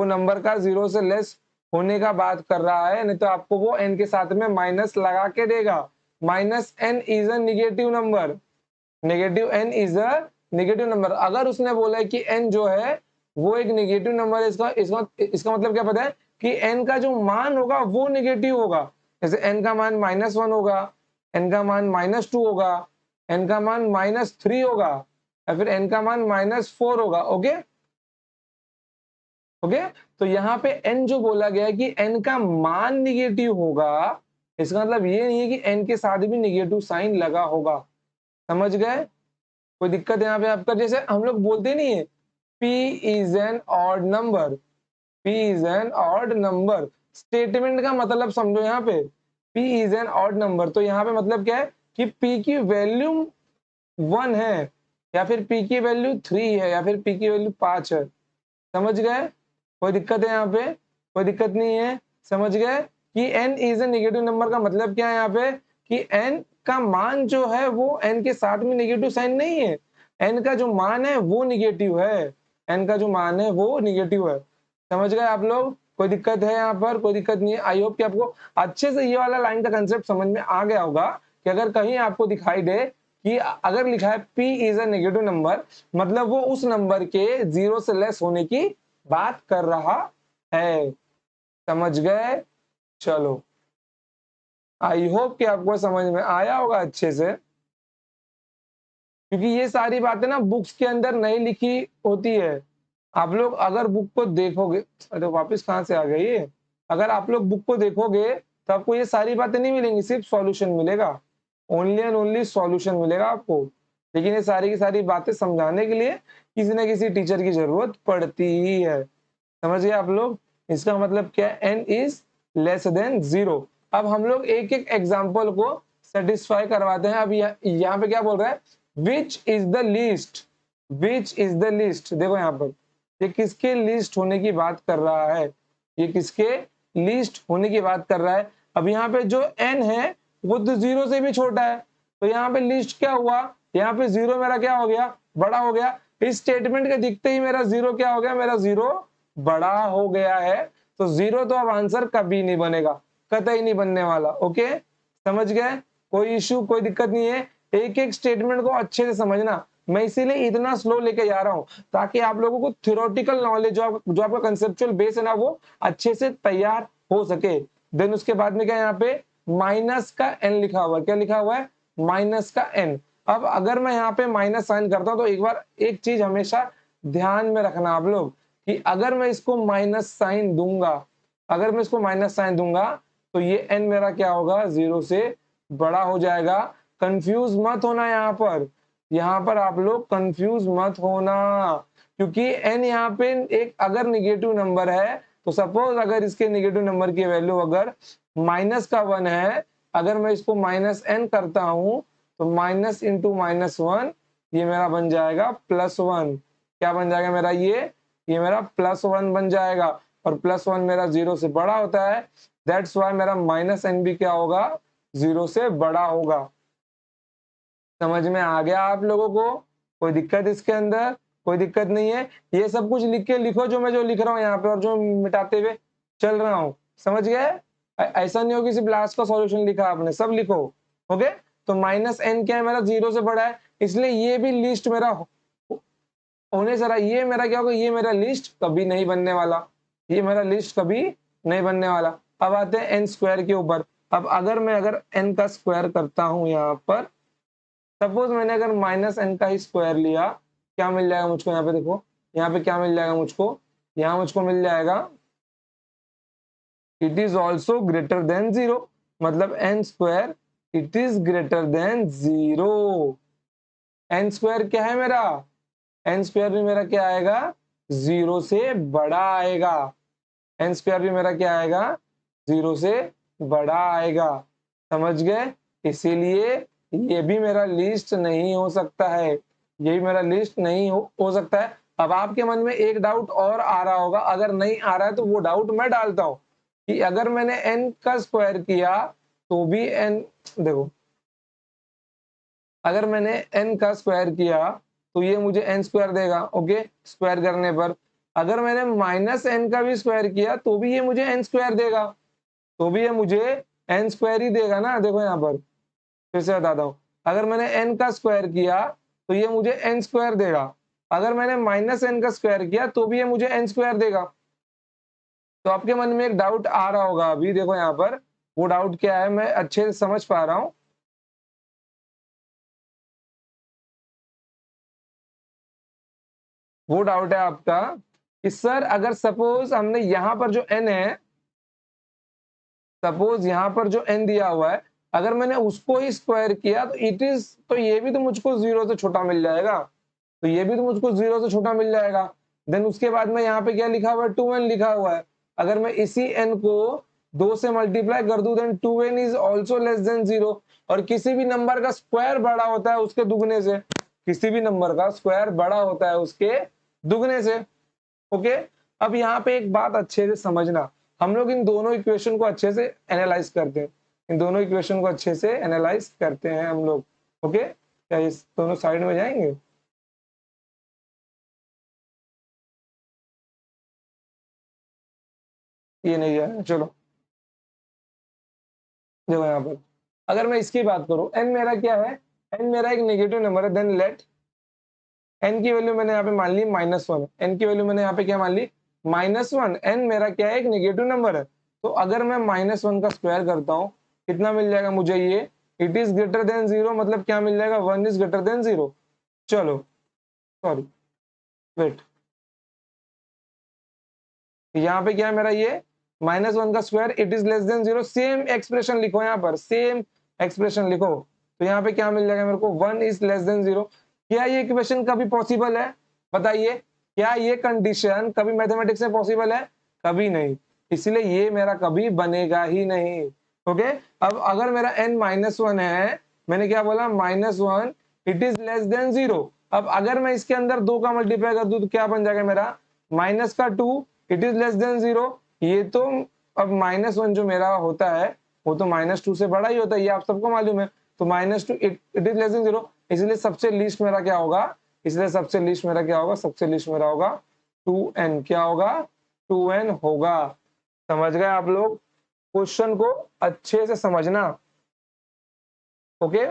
नंबर का 0 से लेस होने का बात कर रहा है, नहीं तो आपको वो n के साथ में माइनस लगा के देगा। Minus n is a negative number, negative n is a negative number. अगर उसने बोला है कि n जो है वो एक नेगेटिव नंबर है, इसका मतलब क्या पता है कि n का जो मान होगा वो नेगेटिव होगा। जैसे n का मान -1 होगा, n का मान -2 होगा, n का मान -3 होगा, या फिर n का मान -4 होगा। ओके ओके, तो यहाँ पे n जो बोला गया है कि n का मान निगेटिव होगा, इसका मतलब ये नहीं है कि n के साथ भी निगेटिव साइन लगा होगा। समझ गए, कोई दिक्कत यहाँ पे आपका, जैसे हम लोग बोलते नहीं है p is an odd number, p is an odd number, statement का मतलब समझो यहाँ पे, p is an odd number, तो यहाँ पे मतलब क्या है कि p की वैल्यू 1 है, या फिर p की वैल्यू 3 है, या फिर p की वैल्यू 5 है। समझ गए, कोई दिक्कत है यहाँ पे, कोई दिक्कत नहीं है। समझ गए कि n is a negative number का मतलब क्या है यहाँ पे कि n का मान जो है वो n के साथ में नेगेटिव साइन नहीं है, n का जो मान है वो निगेटिव है, n का जो मान है वो निगेटिव है। समझ गए आप लोग, कोई दिक्कत है यहाँ पर, कोई दिक्कत नहीं है। आई होप कि आपको अच्छे से ये वाला लाइन का कंसेप्ट समझ में आ गया होगा कि अगर कहीं आपको दिखाई दे कि अगर लिखा है p is a negative number, मतलब वो उस नंबर के 0 से लेस होने की बात कर रहा है। समझ गए, चलो आई होप कि आपको समझ में आया होगा अच्छे से, क्योंकि ये सारी बातें ना बुक्स के अंदर नहीं लिखी होती है। आप लोग अगर बुक को देखोगे, अरे वापस कहाँ से आ गई ये, अगर आप लोग बुक को देखोगे तो आपको ये सारी बातें नहीं मिलेंगी, सिर्फ सॉल्यूशन मिलेगा, ओनली एंड ओनली सॉल्यूशन मिलेगा आपको। लेकिन ये सारी की सारी बातें समझाने के लिए किसी न किसी टीचर की जरूरत पड़ती ही है। समझ गए आप लोग, इसका मतलब क्या है, n इज लेस देन 0। अब हम लोग एक एक एग्जाम्पल को सेटिस्फाई करवाते हैं। अब यहाँ पे क्या बोल रहा है, which is the least, which is the least, देखो यहाँ पर ये किसके लीस्ट होने की बात कर रहा है, ये किसके लीस्ट होने की बात कर रहा है। अब यहाँ पे जो n है वो तो 0 से भी छोटा है, तो यहाँ पे लीस्ट क्या हुआ, यहाँ पे 0 मेरा क्या हो गया, बड़ा हो गया। इस स्टेटमेंट के दिखते ही मेरा 0 क्या हो गया, मेरा 0 बड़ा हो गया है, तो 0 तो अब आंसर कभी नहीं बनेगा, कतई नहीं बनने वाला। ओके, समझ गए, कोई इश्यू कोई दिक्कत नहीं है। एक एक स्टेटमेंट को अच्छे से समझना, मैं इसीलिए इतना स्लो लेके जा रहा हूं ताकि आप लोगों को थ्योरेटिकल नॉलेज जो आपका कंसेप्चुअल बेस है ना वो अच्छे से तैयार हो सके। देन उसके बाद में क्या यहाँ पे माइनस का n लिखा हुआ है, क्या लिखा हुआ है, माइनस का n। अब अगर मैं यहाँ पे माइनस साइन करता हूं तो एक बार एक चीज हमेशा ध्यान में रखना आप लोग कि अगर मैं इसको माइनस साइन दूंगा, अगर मैं इसको माइनस साइन दूंगा तो ये n मेरा क्या होगा, 0 से बड़ा हो जाएगा। कंफ्यूज मत होना यहाँ पर आप लोग कंफ्यूज मत होना, क्योंकि n यहाँ पे एक अगर निगेटिव नंबर है तो सपोज अगर इसके निगेटिव नंबर की वैल्यू अगर -1 है अगर मैं इसको माइनस एन करता हूं तो माइनस इंटू माइनस वन, ये मेरा बन जाएगा प्लस वन। क्या बन जाएगा मेरा? ये मेरा प्लस वन बन जाएगा, और प्लस वन मेरा जीरो से बड़ा होता है, दैट्स वाई मेरा माइनस एन भी क्या होगा? जीरो से बड़ा होगा। समझ में आ गया आप लोगों को? कोई दिक्कत इसके अंदर? कोई दिक्कत नहीं है। ये सब कुछ लिख के लिखो जो मैं जो लिख रहा हूँ यहाँ पे और जो मिटाते हुए चल रहा हूँ, समझ गए? ऐसा नहीं हो कि सिर्फ लास्ट का सॉल्यूशन लिखा आपने, सब लिखो। ओके, तो माइनस एन क्या है मेरा? जीरो से बड़ा है, इसलिए ये भी लिस्ट मेरा होने जरा, ये मेरा क्या होगा? ये मेरा लिस्ट कभी नहीं बनने वाला, ये मेरा लिस्ट कभी नहीं बनने वाला। अब आते हैं एन स्क्वायर के ऊपर। अब अगर एन का स्क्वायर करता हूं यहाँ पर, सपोज मैंने अगर माइनस एन का ही स्क्वायर लिया, क्या मिल जाएगा मुझको? यहाँ पे देखो, यहाँ पे क्या मिल जाएगा मुझको? यहाँ मुझको मिल जाएगा it is also greater than zero, मतलब n square it is greater than zero. N square क्या है मेरा? एन स्क्वायर भी मेरा क्या आएगा? जीरो से बड़ा आएगा। एन स्क्वायर भी मेरा क्या आएगा? जीरो से बड़ा आएगा। समझ गए? इसीलिए ये भी मेरा लिस्ट नहीं हो सकता है, ये भी मेरा लिस्ट नहीं हो सकता है। अब आपके मन में एक डाउट और आ रहा होगा, अगर नहीं आ रहा है तो वो डाउट मैं डालता हूं कि अगर मैंने एन का स्क्वायर किया तो भी एन, देखो, अगर मैंने एन का स्क्वायर किया तो ये मुझे एन स्क्वायर देगा, ओके, स्क्वायर करने पर। अगर मैंने माइनस एन का भी स्क्वायर किया तो भी ये मुझे एन स्क्वायर देगा, तो भी ये मुझे एन स्क्वायर ही देगा ना। देखो यहाँ पर फिर से बताता हूँ, अगर मैंने एन का स्क्वायर किया तो ये मुझे एन स्क्वायर देगा, अगर मैंने माइनस एन का स्क्वायर किया तो भी ये मुझे एन स्क्वायर देगा। तो आपके मन में एक डाउट आ रहा होगा अभी, देखो यहाँ पर, वो डाउट क्या है मैं अच्छे से समझ पा रहा हूँ। वो डाउट है आपका कि सर अगर सपोज हमने यहाँ पर जो एन है, सपोज यहाँ पर जो एन दिया हुआ है, अगर मैंने उसको ही स्क्वायर किया तो इट इज, तो ये भी तो मुझको जीरो से छोटा मिल जाएगा, तो ये भी तो मुझको जीरो से छोटा मिल जाएगा। देन उसके बाद में यहाँ पे क्या लिखा हुआ है? 2n लिखा हुआ है। अगर मैं इसी n को 2 से मल्टीप्लाई कर दूं then 2n is also less than zero, और किसी भी नंबर का स्क्वायर बड़ा होता है उसके दुगने से, किसी भी नंबर का स्क्वायर बड़ा होता है उसके दुगने से। ओके, अब यहाँ पे एक बात अच्छे से समझना, हम लोग इन दोनों इक्वेशन को अच्छे से एनालाइज करते हैं, इन दोनों इक्वेशन को अच्छे से एनालाइज करते हैं हम लोग। ओके, क्या इस दोनों साइड में जाएंगे? ये नहीं जाएगा, चलो। देखो यहाँ पर, अगर मैं इसकी बात करूं, एन मेरा क्या है? एन मेरा एक नेगेटिव नंबर है, देन लेट एन की वैल्यू मैंने यहाँ पे मान ली माइनस वन, एन की वैल्यू मैंने यहाँ पे क्या मान ली? Minus one. एन मेरा क्या है? एक नेगेटिव नंबर है, तो अगर मैं माइनस वन का स्क्वायर करता हूँ कितना मिल जाएगा मुझे? ये it is greater than zero, मतलब क्या मिल जाएगा? One is greater than zero. चलो, सॉरी, वेट, यहाँ पे क्या है मेरा? ये माइनस वन का square it is less than zero, same expression लिखो यहाँ पर, सेम एक्सप्रेशन लिखो। तो यहाँ पे क्या मिल जाएगा मेरे को? One is less than zero. क्या ये इक्वेशन कभी पॉसिबल है? बताइए, क्या ये कंडीशन कभी मैथमेटिक्स में पॉसिबल है? कभी नहीं, इसलिए ये मेरा कभी बनेगा ही नहीं। ओके, अब अगर मेरा n माइनस वन है, मैंने क्या बोला? Minus one it is less than zero. अब अगर मैं इसके अंदर दो का मल्टीप्लाई कर दूं तो क्या बन जाएगा मेरा? माइनस का two it is less than zero. ये तो, अब माइनस वन जो मेरा होता है वो तो माइनस टू से बड़ा ही होता है, ये आप सबको मालूम है। तो minus two it is less than zero, इसलिए सबसे लीस्ट मेरा क्या होगा? इसलिए सबसे लीस्ट मेरा क्या होगा? सबसे लीस्ट मेरा होगा 2n। क्या होगा? 2n होगा। समझ गए आप लोग? क्वेश्चन को अच्छे से समझना। ओके,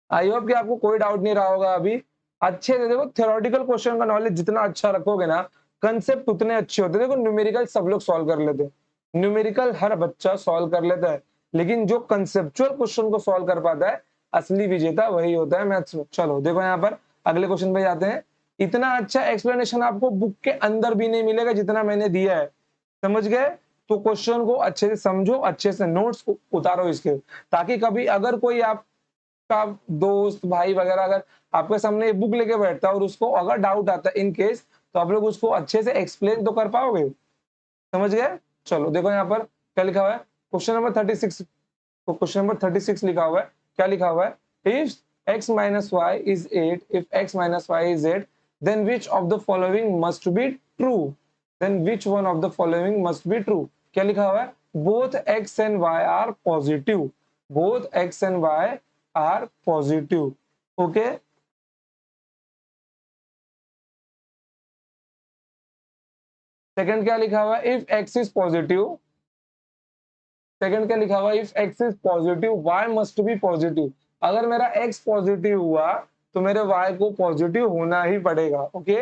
आई होप कि आपको कोई डाउट नहीं रहा होगा अभी। अच्छे से देखो, थ्योरेटिकल क्वेश्चन का नॉलेज जितना अच्छा रखोगे ना, कंसेप्ट उतने अच्छे होते हैं। देखो, न्यूमेरिकल सब लोग सॉल्व कर लेते हैं, न्यूमेरिकल हर बच्चा सॉल्व कर लेता है, लेकिन जो कंसेप्चुअल क्वेश्चन को सॉल्व कर पाता है, असली विजेता वही होता है मैथ्स में। चलो देखो यहाँ पर अगले क्वेश्चन पे जाते हैं। इतना अच्छा एक्सप्लेनेशन आपको बुक के अंदर भी नहीं मिलेगा जितना मैंने दिया है, समझ गए? तो क्वेश्चन को अच्छे से समझो, अच्छे से नोट्स उतारो इसके, ताकि कभी अगर कोई आप का दोस्त भाई वगैरह अगर आपके सामने ये बुक लेके बैठता है और उसको अगर डाउट आता है इन केस, तो आप लोग उसको अच्छे से एक्सप्लेन तो कर पाओगे। समझ गए? चलो देखो यहाँ पर क्या लिखा हुआ है, क्वेश्चन नंबर 36। तो क्वेश्चन नंबर 36 लिखा हुआ है, क्या लिखा हुआ है, if x minus y is 8, if x minus y is 8, then which of the following must be true? Then which one of the following must be true? क्या लिखा हुआ है, both x and y are positive, both x and y are positive. Okay, second क्या लिखा हुआ है, if x is positive, second क्या लिखा हुआ है, if x is positive y must be positive. अगर मेरा x पॉजिटिव हुआ तो मेरे y को पॉजिटिव होना ही पड़ेगा. ओके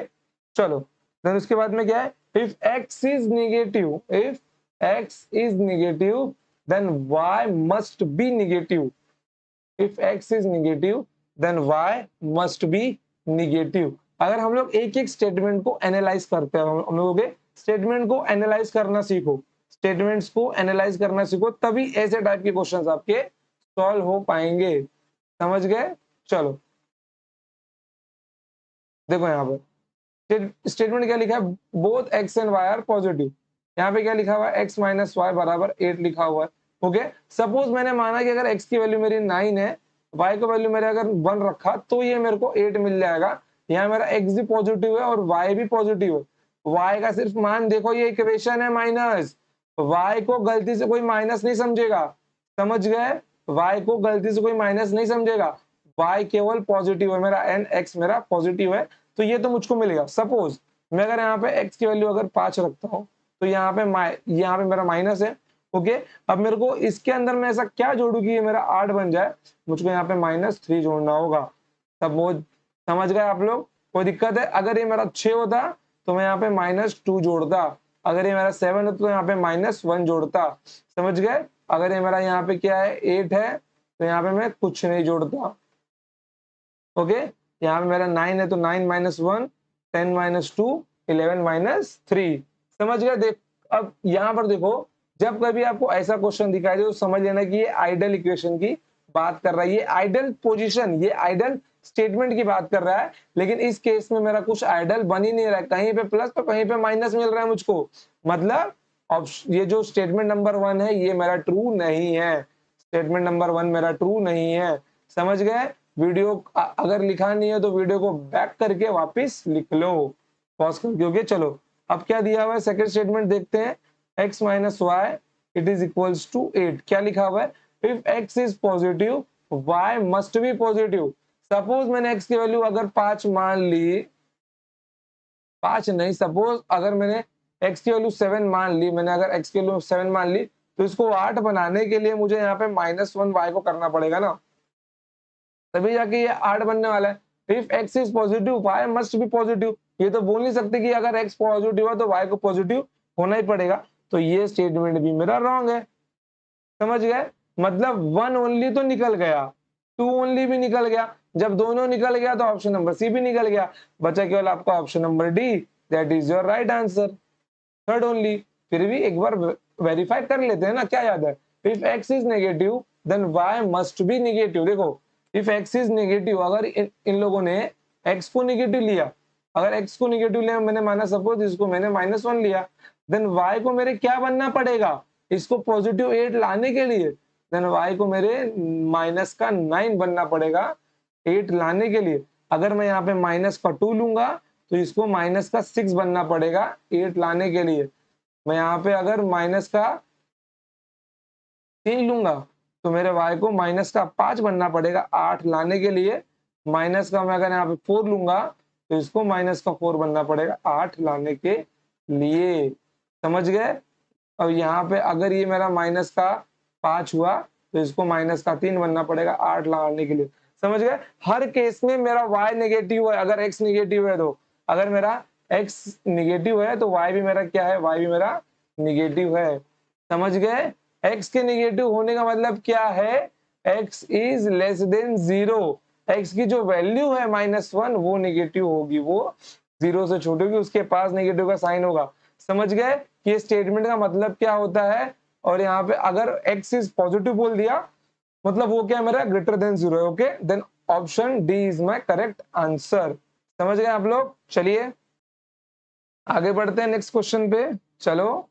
चलो, देन उसके बाद में क्या है, if x is negative, if x is negative then y must be negative. If x is negative then y must be negative. अगर हम लोग एक एक स्टेटमेंट को एनालाइज करते हैं, हम लोगों के स्टेटमेंट को एनालाइज करना सीखो, स्टेटमेंट्स को एनालाइज करना सीखो, तभी ऐसे टाइप के क्वेश्चंस आपके सॉल्व हो पाएंगे. समझ गए. चलो देखो यहाँ पर स्टेटमेंट क्या लिखा है, both X and Y are positive. यहाँ पे क्या लिखा हुआ है, एक्स माइनस वाई बराबर 8 लिखा हुआ है. ओके, सपोज मैंने माना कि अगर एक्स की वैल्यू मेरी 9 है, वाई का वैल्यू मेरे अगर 1 रखा तो ये मेरे को 8 मिल जाएगा. यहाँ मेरा एक्स भी पॉजिटिव है और वाई भी पॉजिटिव है. वाई का सिर्फ मान देखो, ये इक्वेशन है माइनस, वाई को गलती से कोई माइनस नहीं समझेगा. समझ गए, वाई को गलती से कोई माइनस नहीं समझेगा, वाई केवल पॉजिटिव है मेरा, एंड एक्स मेरा पॉजिटिव है, तो ये तो मुझको मिलेगा. सपोज मैं अगर यहाँ पे x की वैल्यू अगर 5 रखता हूँ तो यहाँ पे मेरा माइनस है. ओके, अब मेरे को इसके अंदर में ऐसा क्या जोड़ू कि ये मेरा 8 बन जाए, मुझको यहाँ पे -3 जोड़ना होगा. सपोज समझ गए आप लोग, कोई दिक्कत है. अगर ये मेरा 6 होता तो मैं यहाँ पे -2 जोड़ता, अगर ये मेरा 7 होता तो यहाँ पे -1 जोड़ता. समझ गए. अगर ये मेरा यहाँ पे क्या है 8 है तो यहाँ पे मैं कुछ नहीं जोड़ता. ओके, यहाँ पे मेरा 9 है तो 9 - 1, 10 - 2, 11 - 3. समझ गए. देख अब यहाँ पर देखो, जब कभी आपको ऐसा क्वेश्चन दिखाई दे तो समझ लेना कि ये आइडल इक्वेशन की बात कर रहा है, ये आइडल पोजीशन, ये आइडल स्टेटमेंट की बात कर रहा है. लेकिन इस केस में मेरा कुछ आइडल बन ही नहीं रहा है, कहीं पे प्लस तो कहीं पे माइनस मिल रहा है मुझको. मतलब ये जो स्टेटमेंट नंबर 1 है ये मेरा ट्रू नहीं है, स्टेटमेंट नंबर 1 मेरा ट्रू नहीं है. समझ गए. वीडियो अगर लिखा नहीं है तो वीडियो को बैक करके वापस लिख लो, पॉज करके. ओके चलो, अब क्या दिया हुआ है, सेकंड स्टेटमेंट देखते हैं. x minus Y it is equals to 8. क्या लिखा हुआ है, if x is positive y must be positive. Suppose मैंने x की वैल्यू अगर 5 मान ली, 5 नहीं, सपोज अगर मैंने x की वैल्यू 7 मान ली, मैंने अगर x की वैल्यू 7 मान ली तो इसको 8 बनाने के लिए मुझे यहाँ पे -1 y को करना पड़ेगा ना, तभी जाके ये 8 बनने वाला है. If x is positive y must be positive. ये तो बोल नहीं सकते कि अगर x पॉजिटिव है तो y को पॉजिटिव होना ही पड़ेगा, तो ये स्टेटमेंट भी मेरा रॉन्ग है. समझ गए. मतलब 1 ओनली तो निकल गया, 2 ओनली भी निकल गया. जब दोनों निकल गया तो ऑप्शन नंबर सी भी निकल गया, बचा केवल आपका option number D, that is your right answer, third only. फिर भी एक बार वेरीफाई कर लेते हैं ना, क्या याद है, if x is negative then y must be negative. देखो इफ x इज नेगेटिव, अगर इन लोगों ने x को नेगेटिव लिया, अगर x को नेगेटिव लिया, मैंने माना सपोज इसको मैंने -1 लिया, देन y को मेरे क्या बनना पड़ेगा, इसको पॉजिटिव 8 लाने के लिए, देन y को मेरे -9 बनना पड़ेगा 8 लाने के लिए. अगर मैं यहाँ पे -2 लूंगा तो इसको -6 बनना पड़ेगा 8 लाने के लिए. मैं यहाँ पे अगर -3 लूंगा तो मेरे y को -5 बनना पड़ेगा 8 लाने के लिए. मैं अगर यहाँ पे 4 लूंगा तो इसको -4 बनना पड़ेगा 8 लाने के लिए. समझ गए. अब यहाँ पे अगर ये मेरा -5 हुआ तो इसको -3 बनना पड़ेगा 8 लाने के लिए. समझ गए. हर केस में मेरा y नेगेटिव है, अगर x नेगेटिव है तो, अगर मेरा x नेगेटिव है तो y भी मेरा क्या है, y भी मेरा नेगेटिव है. समझ गए. x के नेगेटिव होने का मतलब क्या है, x is less than 0. x की जो वैल्यू है -1 वो नेगेटिव होगी, वो 0 से छोटी होगी, उसके पास नेगेटिव का साइन होगा. समझ गए कि ये स्टेटमेंट का मतलब क्या होता है. और यहाँ पे अगर x इज पॉजिटिव बोल दिया मतलब वो क्या है, मेरा ग्रेटर देन 0 है. Okay, then option D is my correct answer. समझ गए आप लोग. चलिए आगे बढ़ते हैं नेक्स्ट क्वेश्चन पे. चलो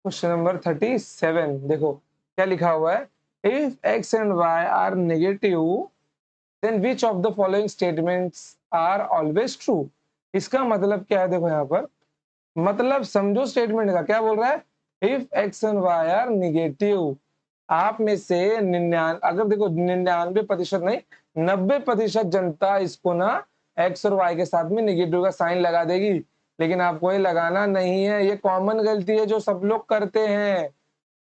क्वेश्चन नंबर 37 देखो क्या लिखा हुआ है, if X and Y are negative then which of the following statements are always true. इसका मतलब क्या है, देखो यहाँ पर मतलब समझो स्टेटमेंट का क्या बोल रहा है, if X and Y are negative, आप में से 99, अगर देखो 99% नहीं 90% जनता इसको ना एक्स और वाई के साथ में निगेटिव का साइन लगा देगी, लेकिन आपको ये लगाना नहीं है। ये कॉमन गलती है जो सब लोग करते हैं,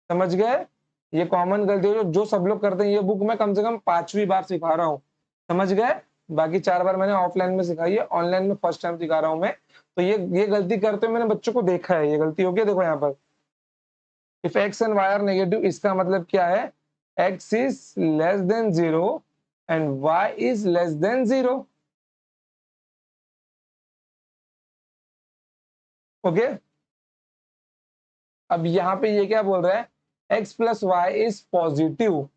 समझ गए। ये कॉमन गलती है जो सब लोग करते हैं। ये बुक मैं कम से कम 5वीं बार सिखा रहा हूँ, समझ गए। बाकी 4 बार मैंने ऑफलाइन में सिखाई है, ऑनलाइन में फर्स्ट टाइम सिखा रहा हूँ मैं। तो ये गलती करते हुए मैंने बच्चों को देखा है, ये गलती हो गई। देखो यहाँ पर if X and Y are negative, इसका मतलब क्या है, X is less than 0 and Y is less than 0। Okay, अब यहाँ पे ये क्या बोल रहा है, X plus Y is positive.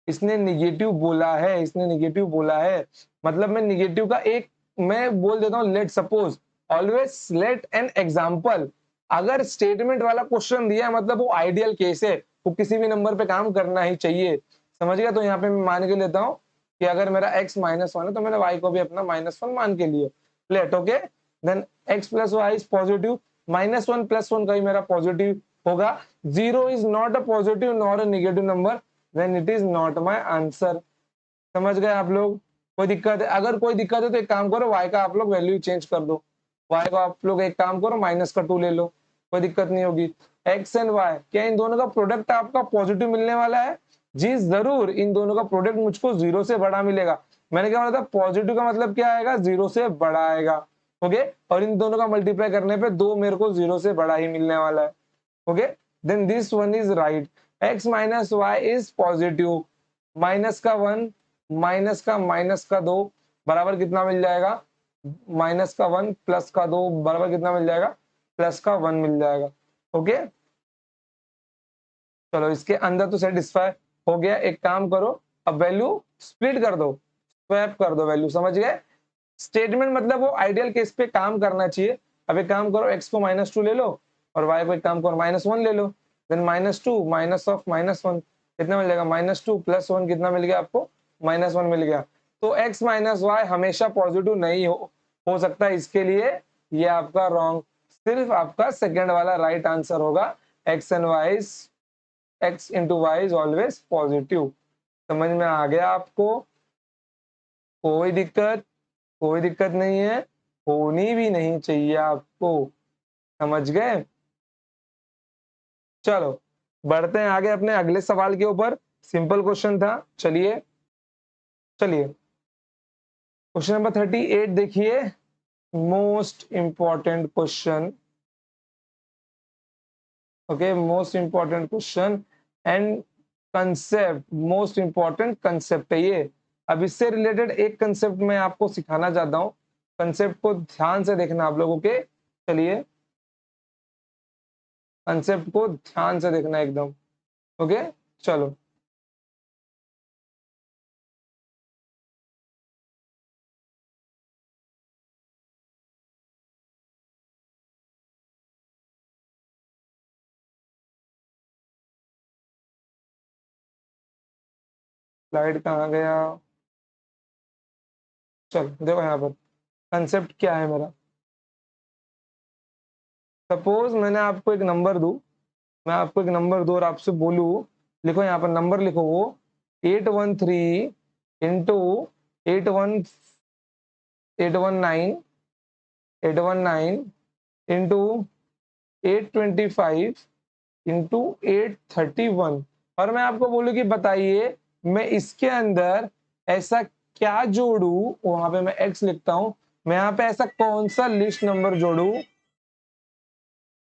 इसने निगेटिव बोला है, इसने निगेटिव बोला है। मतलब मैं निगेटिव का एक मैं बोल देता हूँ, let suppose, always let an example. अगर स्टेटमेंट वाला क्वेश्चन दिया है मतलब वो आइडियल केस है, वो किसी भी नंबर पे काम करना ही चाहिए, समझ गया। तो यहाँ पे मैं मान के लेता हूँ कि अगर मेरा x -1 है तो मैंने y को भी अपना -1 मान के लिए let. Okay, then x plus Y is positive, -1 + 1 का ही मेरा पॉजिटिव होगा। 0 is not a positive nor a negative number, then it is not my answer। समझ गए आप लोग। कोई दिक्कत है, अगर कोई दिक्कत है तो एक काम करो, y का आप लोग वैल्यू चेंज कर दो, y को आप लोग एक काम करो -2 ले लो, कोई दिक्कत नहीं होगी। x एंड y, क्या इन दोनों का प्रोडक्ट आपका पॉजिटिव मिलने वाला है? जी जरूर, इन दोनों का प्रोडक्ट मुझको 0 से बड़ा मिलेगा। मैंने क्या बोला था, पॉजिटिव का मतलब क्या आएगा, 0 से बड़ा आएगा। ओके, और इन दोनों का मल्टीप्लाई करने पे 2 मेरे को 0 से बड़ा ही मिलने वाला है। Okay, then this one is right. x minus Y is positive, minus का 1 माइनस का 2 बराबर कितना मिल जाएगा, -1 प्लस का 2 बराबर कितना मिल जाएगा, +1 मिल जाएगा। ओके, चलो इसके अंदर तो सेटिस्फाई हो गया। एक काम करो, अब वैल्यू स्प्लिट कर दो, स्वैप कर दो वैल्यू, समझ गए। स्टेटमेंट मतलब वो आइडियल केस पे काम करना चाहिए। अब एक काम करो, x को -2 ले लो और y को एक काम करो -1 ले लो, देन -2 माइनस ऑफ -1 कितना मिल जाएगा, -2 + 1 कितना मिल गया आपको, -1 मिल गया। तो x माइनस वाई हमेशा पॉजिटिव नहीं हो सकता, इसके लिए ये आपका रॉन्ग। सिर्फ आपका सेकेंड वाला राइट आंसर होगा, x एंड y, x into Y is always positive. समझ में आ गया आपको? कोई दिक्कत? कोई दिक्कत नहीं है, होनी भी नहीं चाहिए आपको, समझ गए। चलो बढ़ते हैं आगे अपने अगले सवाल के ऊपर। सिंपल क्वेश्चन था, चलिए चलिए क्वेश्चन नंबर 38 देखिए, most important question. Okay, most important question and concept, most important concept है ये। अब इससे रिलेटेड एक कंसेप्ट मैं आपको सिखाना चाहता हूँ, कंसेप्ट को ध्यान से देखना आप लोगों के। चलिए, कंसेप्ट को ध्यान से देखना एकदम। ओके, चलो स्लाइड कहाँ गया, चलो देखो यहाँ पर कंसेप्ट क्या है मेरा। सपोज मैंने आपको एक नंबर दूं, मैं आपको एक नंबर दूं और आपसे बोलूं, लिखो यहाँ पर नंबर लिखो, वो 813 इंटू 81 819 819 इंटू 825 इंटू 831, और मैं आपको बोलूं कि बताइए मैं इसके अंदर ऐसा क्या जोड़ू, वहां पे मैं एक्स लिखता हूं, मैं यहाँ पे ऐसा कौन सा लिस्ट नंबर जोड़ू।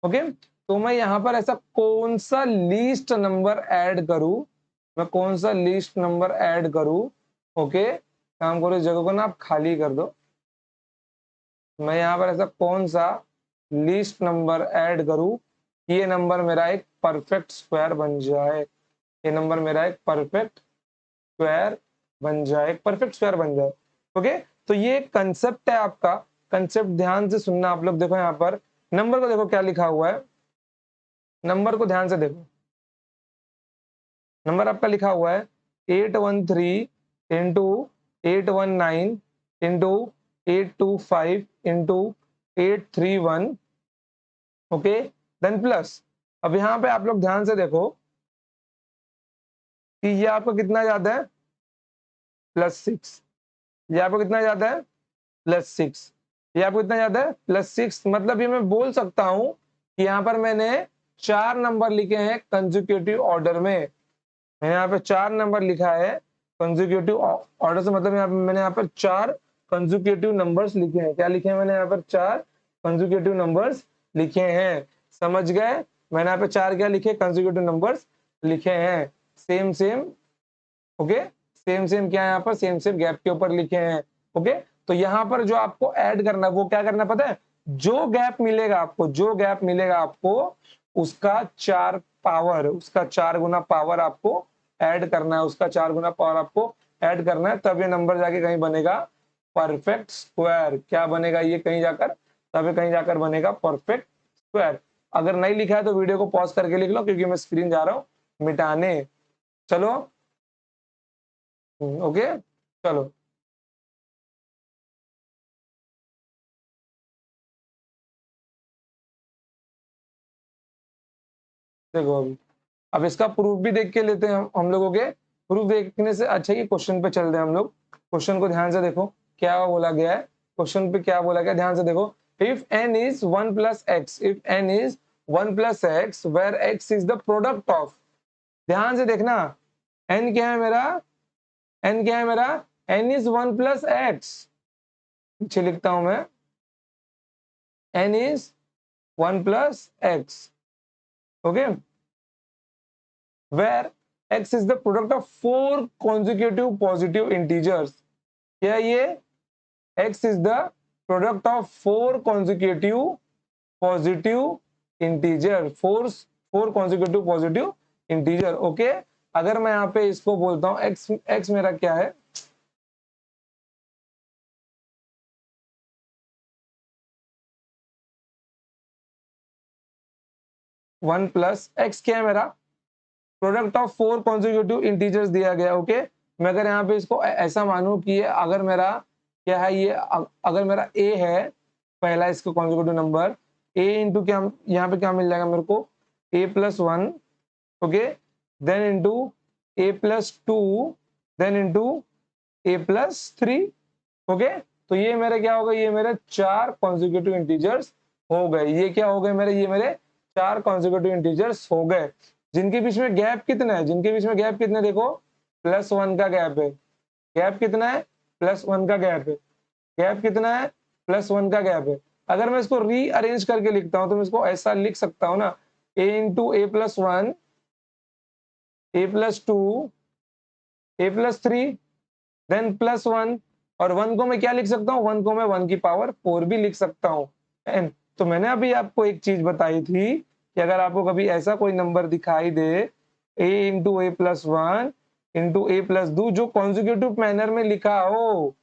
ओके, तो मैं यहाँ पर ऐसा कौन सा लीस्ट नंबर ऐड करूं, मैं कौन सा लीस्ट नंबर ऐड करूं। ओके, काम करो, इस जगह को ना आप खाली कर दो। मैं यहाँ पर ऐसा कौन सा लीस्ट नंबर ऐड करूं कि ये नंबर मेरा एक परफेक्ट स्क्वायर बन जाए, ये नंबर मेरा एक परफेक्ट स्क्वायर बन जाए, परफेक्ट स्क्वायर बन जाए। ओके, तो ये कंसेप्ट है आपका। कंसेप्ट ध्यान से सुनना आप लोग। देखो यहाँ पर नंबर को देखो क्या लिखा हुआ है, नंबर को ध्यान से देखो। नंबर आपका लिखा हुआ है 813 into 819 into 825 into 831, okay, then plus. अब यहाँ पे आप लोग ध्यान से देखो कि ये आपको कितना ज्यादा है, +6। ये आपको कितना ज्यादा है, +6। ये आपको कितना ज्यादा है, +6। मतलब ये मैं बोल सकता हूं कि यहाँ पर मैंने 4 नंबर लिखे हैं कंसेक्यूटिव ऑर्डर में। मैंने यहाँ पे 4 नंबर लिखा है कंसेक्यूटिव ऑर्डर से, मतलब मैंने यहाँ पर 4 कंसेक्यूटिव नंबर्स लिखे हैं। क्या लिखे हैं मैंने यहाँ पर, 4 कंसेक्यूटिव नंबर्स लिखे हैं। समझ गए? मैंने यहाँ पे 4 क्या लिखे, कंसेक्यूटिव नंबर्स लिखे हैं। Same same, okay, same same क्या है यहाँ पर, सेम सेम गैप के ऊपर लिखे हैं। ओके, तो यहाँ पर जो आपको ऐड करना है वो क्या करना है पता है, जो गैप मिलेगा आपको, जो गैप मिलेगा आपको उसका 4 पावर, उसका 4 गुना पावर आपको ऐड करना है, उसका 4 गुना पावर आपको ऐड करना है, तब ये नंबर जाके कहीं बनेगा परफेक्ट स्क्वायर। क्या बनेगा ये कहीं जाकर, तब ये कहीं जाकर बनेगा परफेक्ट स्क्वायर। अगर नहीं लिखा है तो वीडियो को पॉज करके लिख लो, क्योंकि मैं स्क्रीन जा रहा हूं मिटाने। चलो, ओके, चलो। देखो अब इसका प्रूफ भी देख के लेते हैं हम लोगों के। प्रूफ देखने से अच्छा कि क्वेश्चन पे चलते हैं हम लोग। क्वेश्चन को ध्यान से देखो क्या बोला गया है, क्वेश्चन पे क्या बोला गया, ध्यान से देखो। If n is 1 plus X, if n is 1 plus X where x is the product of, ध्यान से देखना, n क्या है मेरा, n क्या है मेरा, n इज 1 प्लस एक्स। पीछे लिखता हूं मैं, n is 1 plus x, okay, where x is the product of 4 consecutive positive integers। क्या ये x is the product of 4 consecutive positive integer, 4 consecutive positive integer, okay. अगर मैं यहाँ पे इसको बोलता हूँ x मेरा क्या है, वन प्लस एक्स क्या है मेरा, प्रोडक्ट ऑफ 4 कॉन्जिक्यूटिव इंटीजर्स दिया गया, ओके। मैं अगर यहाँ पे इसको ऐसा मानूं कि ये अगर मेरा क्या है, ये अगर मेरा a है पहला इसका कॉन्जिक्यूटिव नंबर, a इंटू क्या, यहाँ पे क्या मिल जाएगा मेरे को, a+1, okay, then into a+2, then into a+3, okay. तो ये मेरे क्या हो गए, ये मेरे 4 कॉन्जिक्यूटिव इंटीजर्स हो गए। ये क्या हो गए मेरे, ये मेरे 4 कॉन्जिक्यूटिव इंटीजर्स हो गए, जिनके बीच में गैप कितना है, जिनके बीच में गैप कितना है, देखो +1 का गैप है। गैप कितना है, +1 का गैप है। गैप कितना है, +1 का गैप है। अगर मैं इसको रीअरेंज करके लिखता हूं तो मैं इसको ऐसा लिख सकता हूं ना, a into a+1, a+2, a+3, then +1, और 1 को मैं क्या लिख सकता हूँ, 1 को मैं 1 की पावर 4 भी लिख सकता हूँ। एंड तो मैंने अभी आपको एक चीज बताई थी कि अगर आपको कभी ऐसा कोई नंबर दिखाई दे a into a+1 into a+2 जो कॉन्जिक्यूटिव मैनर में लिखा हो,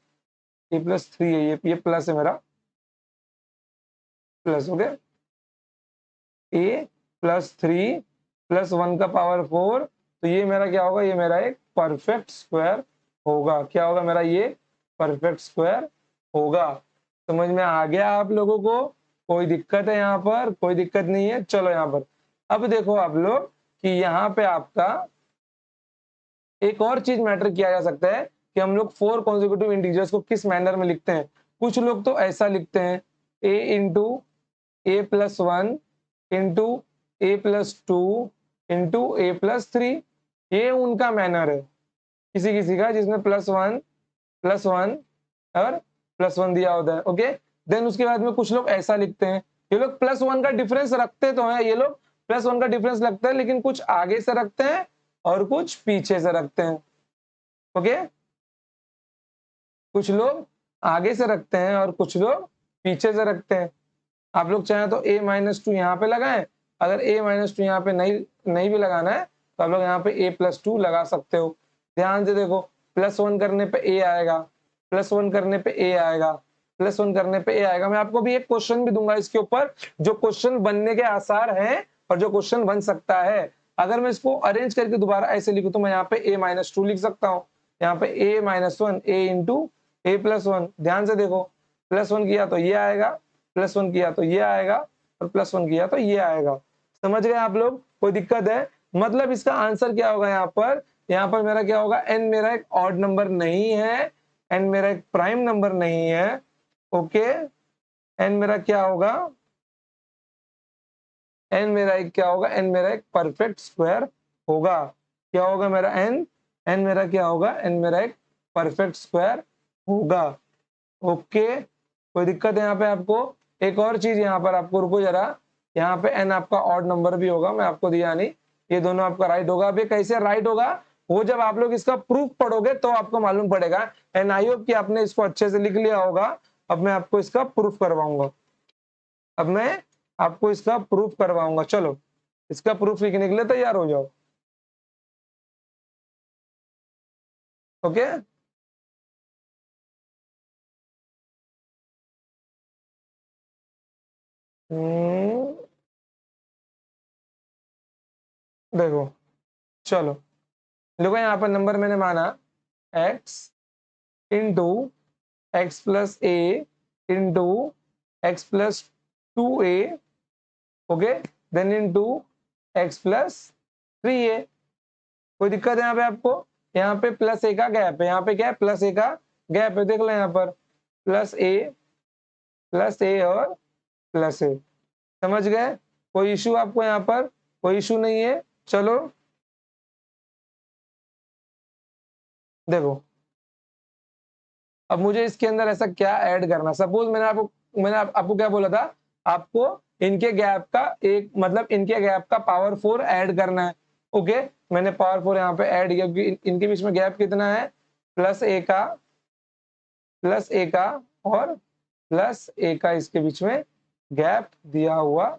a+3 है, ये प्लस है मेरा, प्लस, ओके, a+3 +1 का पावर 4, तो ये मेरा क्या होगा, ये मेरा एक परफेक्ट स्क्वायर होगा। क्या होगा मेरा, ये परफेक्ट स्क्वायर होगा। समझ में आ गया आप लोगों को? कोई दिक्कत है यहाँ पर? कोई दिक्कत नहीं है। चलो यहाँ पर अब देखो आप लोग कि यहाँ पे आपका एक और चीज मैटर किया जा सकता है कि हम लोग 4 कॉन्जिक्यूटिव इंटीजर्स को किस मैनर में लिखते हैं। कुछ लोग तो ऐसा लिखते हैं, a into a+1 into a+2 into a+3, ये उनका मैनर है किसी किसी का, जिसमें +1 और +1 दिया होता है, ओके। देन उसके बाद में कुछ लोग ऐसा लिखते हैं, ये लोग +1 का डिफरेंस रखते तो हैं, ये लोग +1 का डिफरेंस लगता है, लेकिन कुछ आगे से रखते हैं और कुछ पीछे से रखते हैं, ओके। कुछ लोग आगे से रखते हैं और कुछ लोग पीछे से रखते हैं। आप लोग चाहें तो a-2 यहाँ पे लगाएं, अगर a-2 यहाँ पे नहीं भी लगाना है तो आप लोग यहाँ पे a+2 लगा सकते हो। ध्यान से देखो, +1 करने पे a आएगा, +1 करने पे a आएगा, +1 करने पे a आएगा। मैं आपको भी एक क्वेश्चन भी दूंगा इसके ऊपर, जो क्वेश्चन बनने के आसार हैं और जो क्वेश्चन बन सकता है। अगर मैं इसको अरेंज करके दोबारा ऐसे लिखूं तो मैं यहाँ पे a-2 लिख सकता हूँ। यहाँ पे a-1 a इंटू a+1, ध्यान से देखो, +1 किया तो ये आएगा, +1 किया तो ये आएगा और +1 किया तो ये आएगा। समझ गए आप लोग? कोई दिक्कत है? मतलब इसका आंसर क्या होगा यहाँ पर? यहाँ पर मेरा क्या होगा? n मेरा एक ऑड नंबर नहीं है, n मेरा एक प्राइम नंबर नहीं है। ओके, n मेरा क्या होगा? n मेरा एक क्या होगा? n मेरा एक परफेक्ट स्क्वायर होगा। क्या होगा मेरा n? n मेरा क्या होगा? n मेरा एक परफेक्ट स्क्वायर होगा। ओके, कोई दिक्कत है यहाँ पे आपको? एक और चीज यहाँ पर आपको, रुको जरा, यहाँ पे n आपका ऑड नंबर भी होगा, मैं आपको दिया नहीं, ये दोनों आपका राइट होगा। अब ये कैसे राइट होगा? वो जब आप लोग इसका प्रूफ पढ़ोगे तो आपको मालूम पड़ेगा। एंड आई होप कि आपने इसको अच्छे से लिख लिया होगा। अब मैं आपको इसका प्रूफ करवाऊंगा। अब मैं आपको इसका प्रूफ करवाऊंगा। चलो, इसका प्रूफ लिखने के लिए तैयार हो जाओ। ओके, देखो, चलो, देखो यहाँ पर नंबर मैंने माना x into x plus a into x plus 2a, okay, then into x plus 3a। कोई दिक्कत है यहाँ पे आपको? यहाँ पे प्लस ए का गैप है, यहाँ पे क्या है? प्लस ए का गैप है, देख लो यहाँ पर प्लस ए और प्लस ए। समझ गए? कोई इशू आपको यहाँ पर? कोई इशू नहीं है। चलो देखो, अब मुझे इसके अंदर ऐसा क्या ऐड करना? सपोज आपको क्या बोला था? आपको इनके गैप का एक, मतलब इनके गैप का पावर 4 ऐड करना है। ओके, मैंने पावर 4 यहाँ पे ऐड किया क्योंकि इनके बीच में गैप कितना है? प्लस ए का और प्लस ए का इसके बीच में गैप दिया हुआ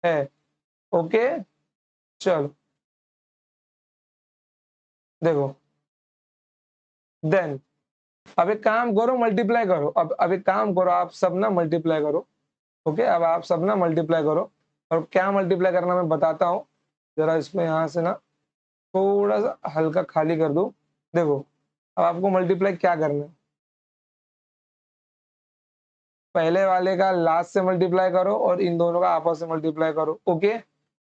है। ओके, चलो देखो, देन अब एक काम करो, मल्टीप्लाई करो। अब एक काम करो, आप सब ना मल्टीप्लाई करो। ओके, अब आप सब ना मल्टीप्लाई करो। और क्या मल्टीप्लाई करना मैं बताता हूँ। जरा इसको यहाँ से ना थोड़ा सा हल्का खाली कर दो। देखो, अब आपको मल्टीप्लाई क्या करना है? पहले वाले का लास्ट से मल्टीप्लाई करो और इन दोनों का आपस से मल्टीप्लाई करो। ओके,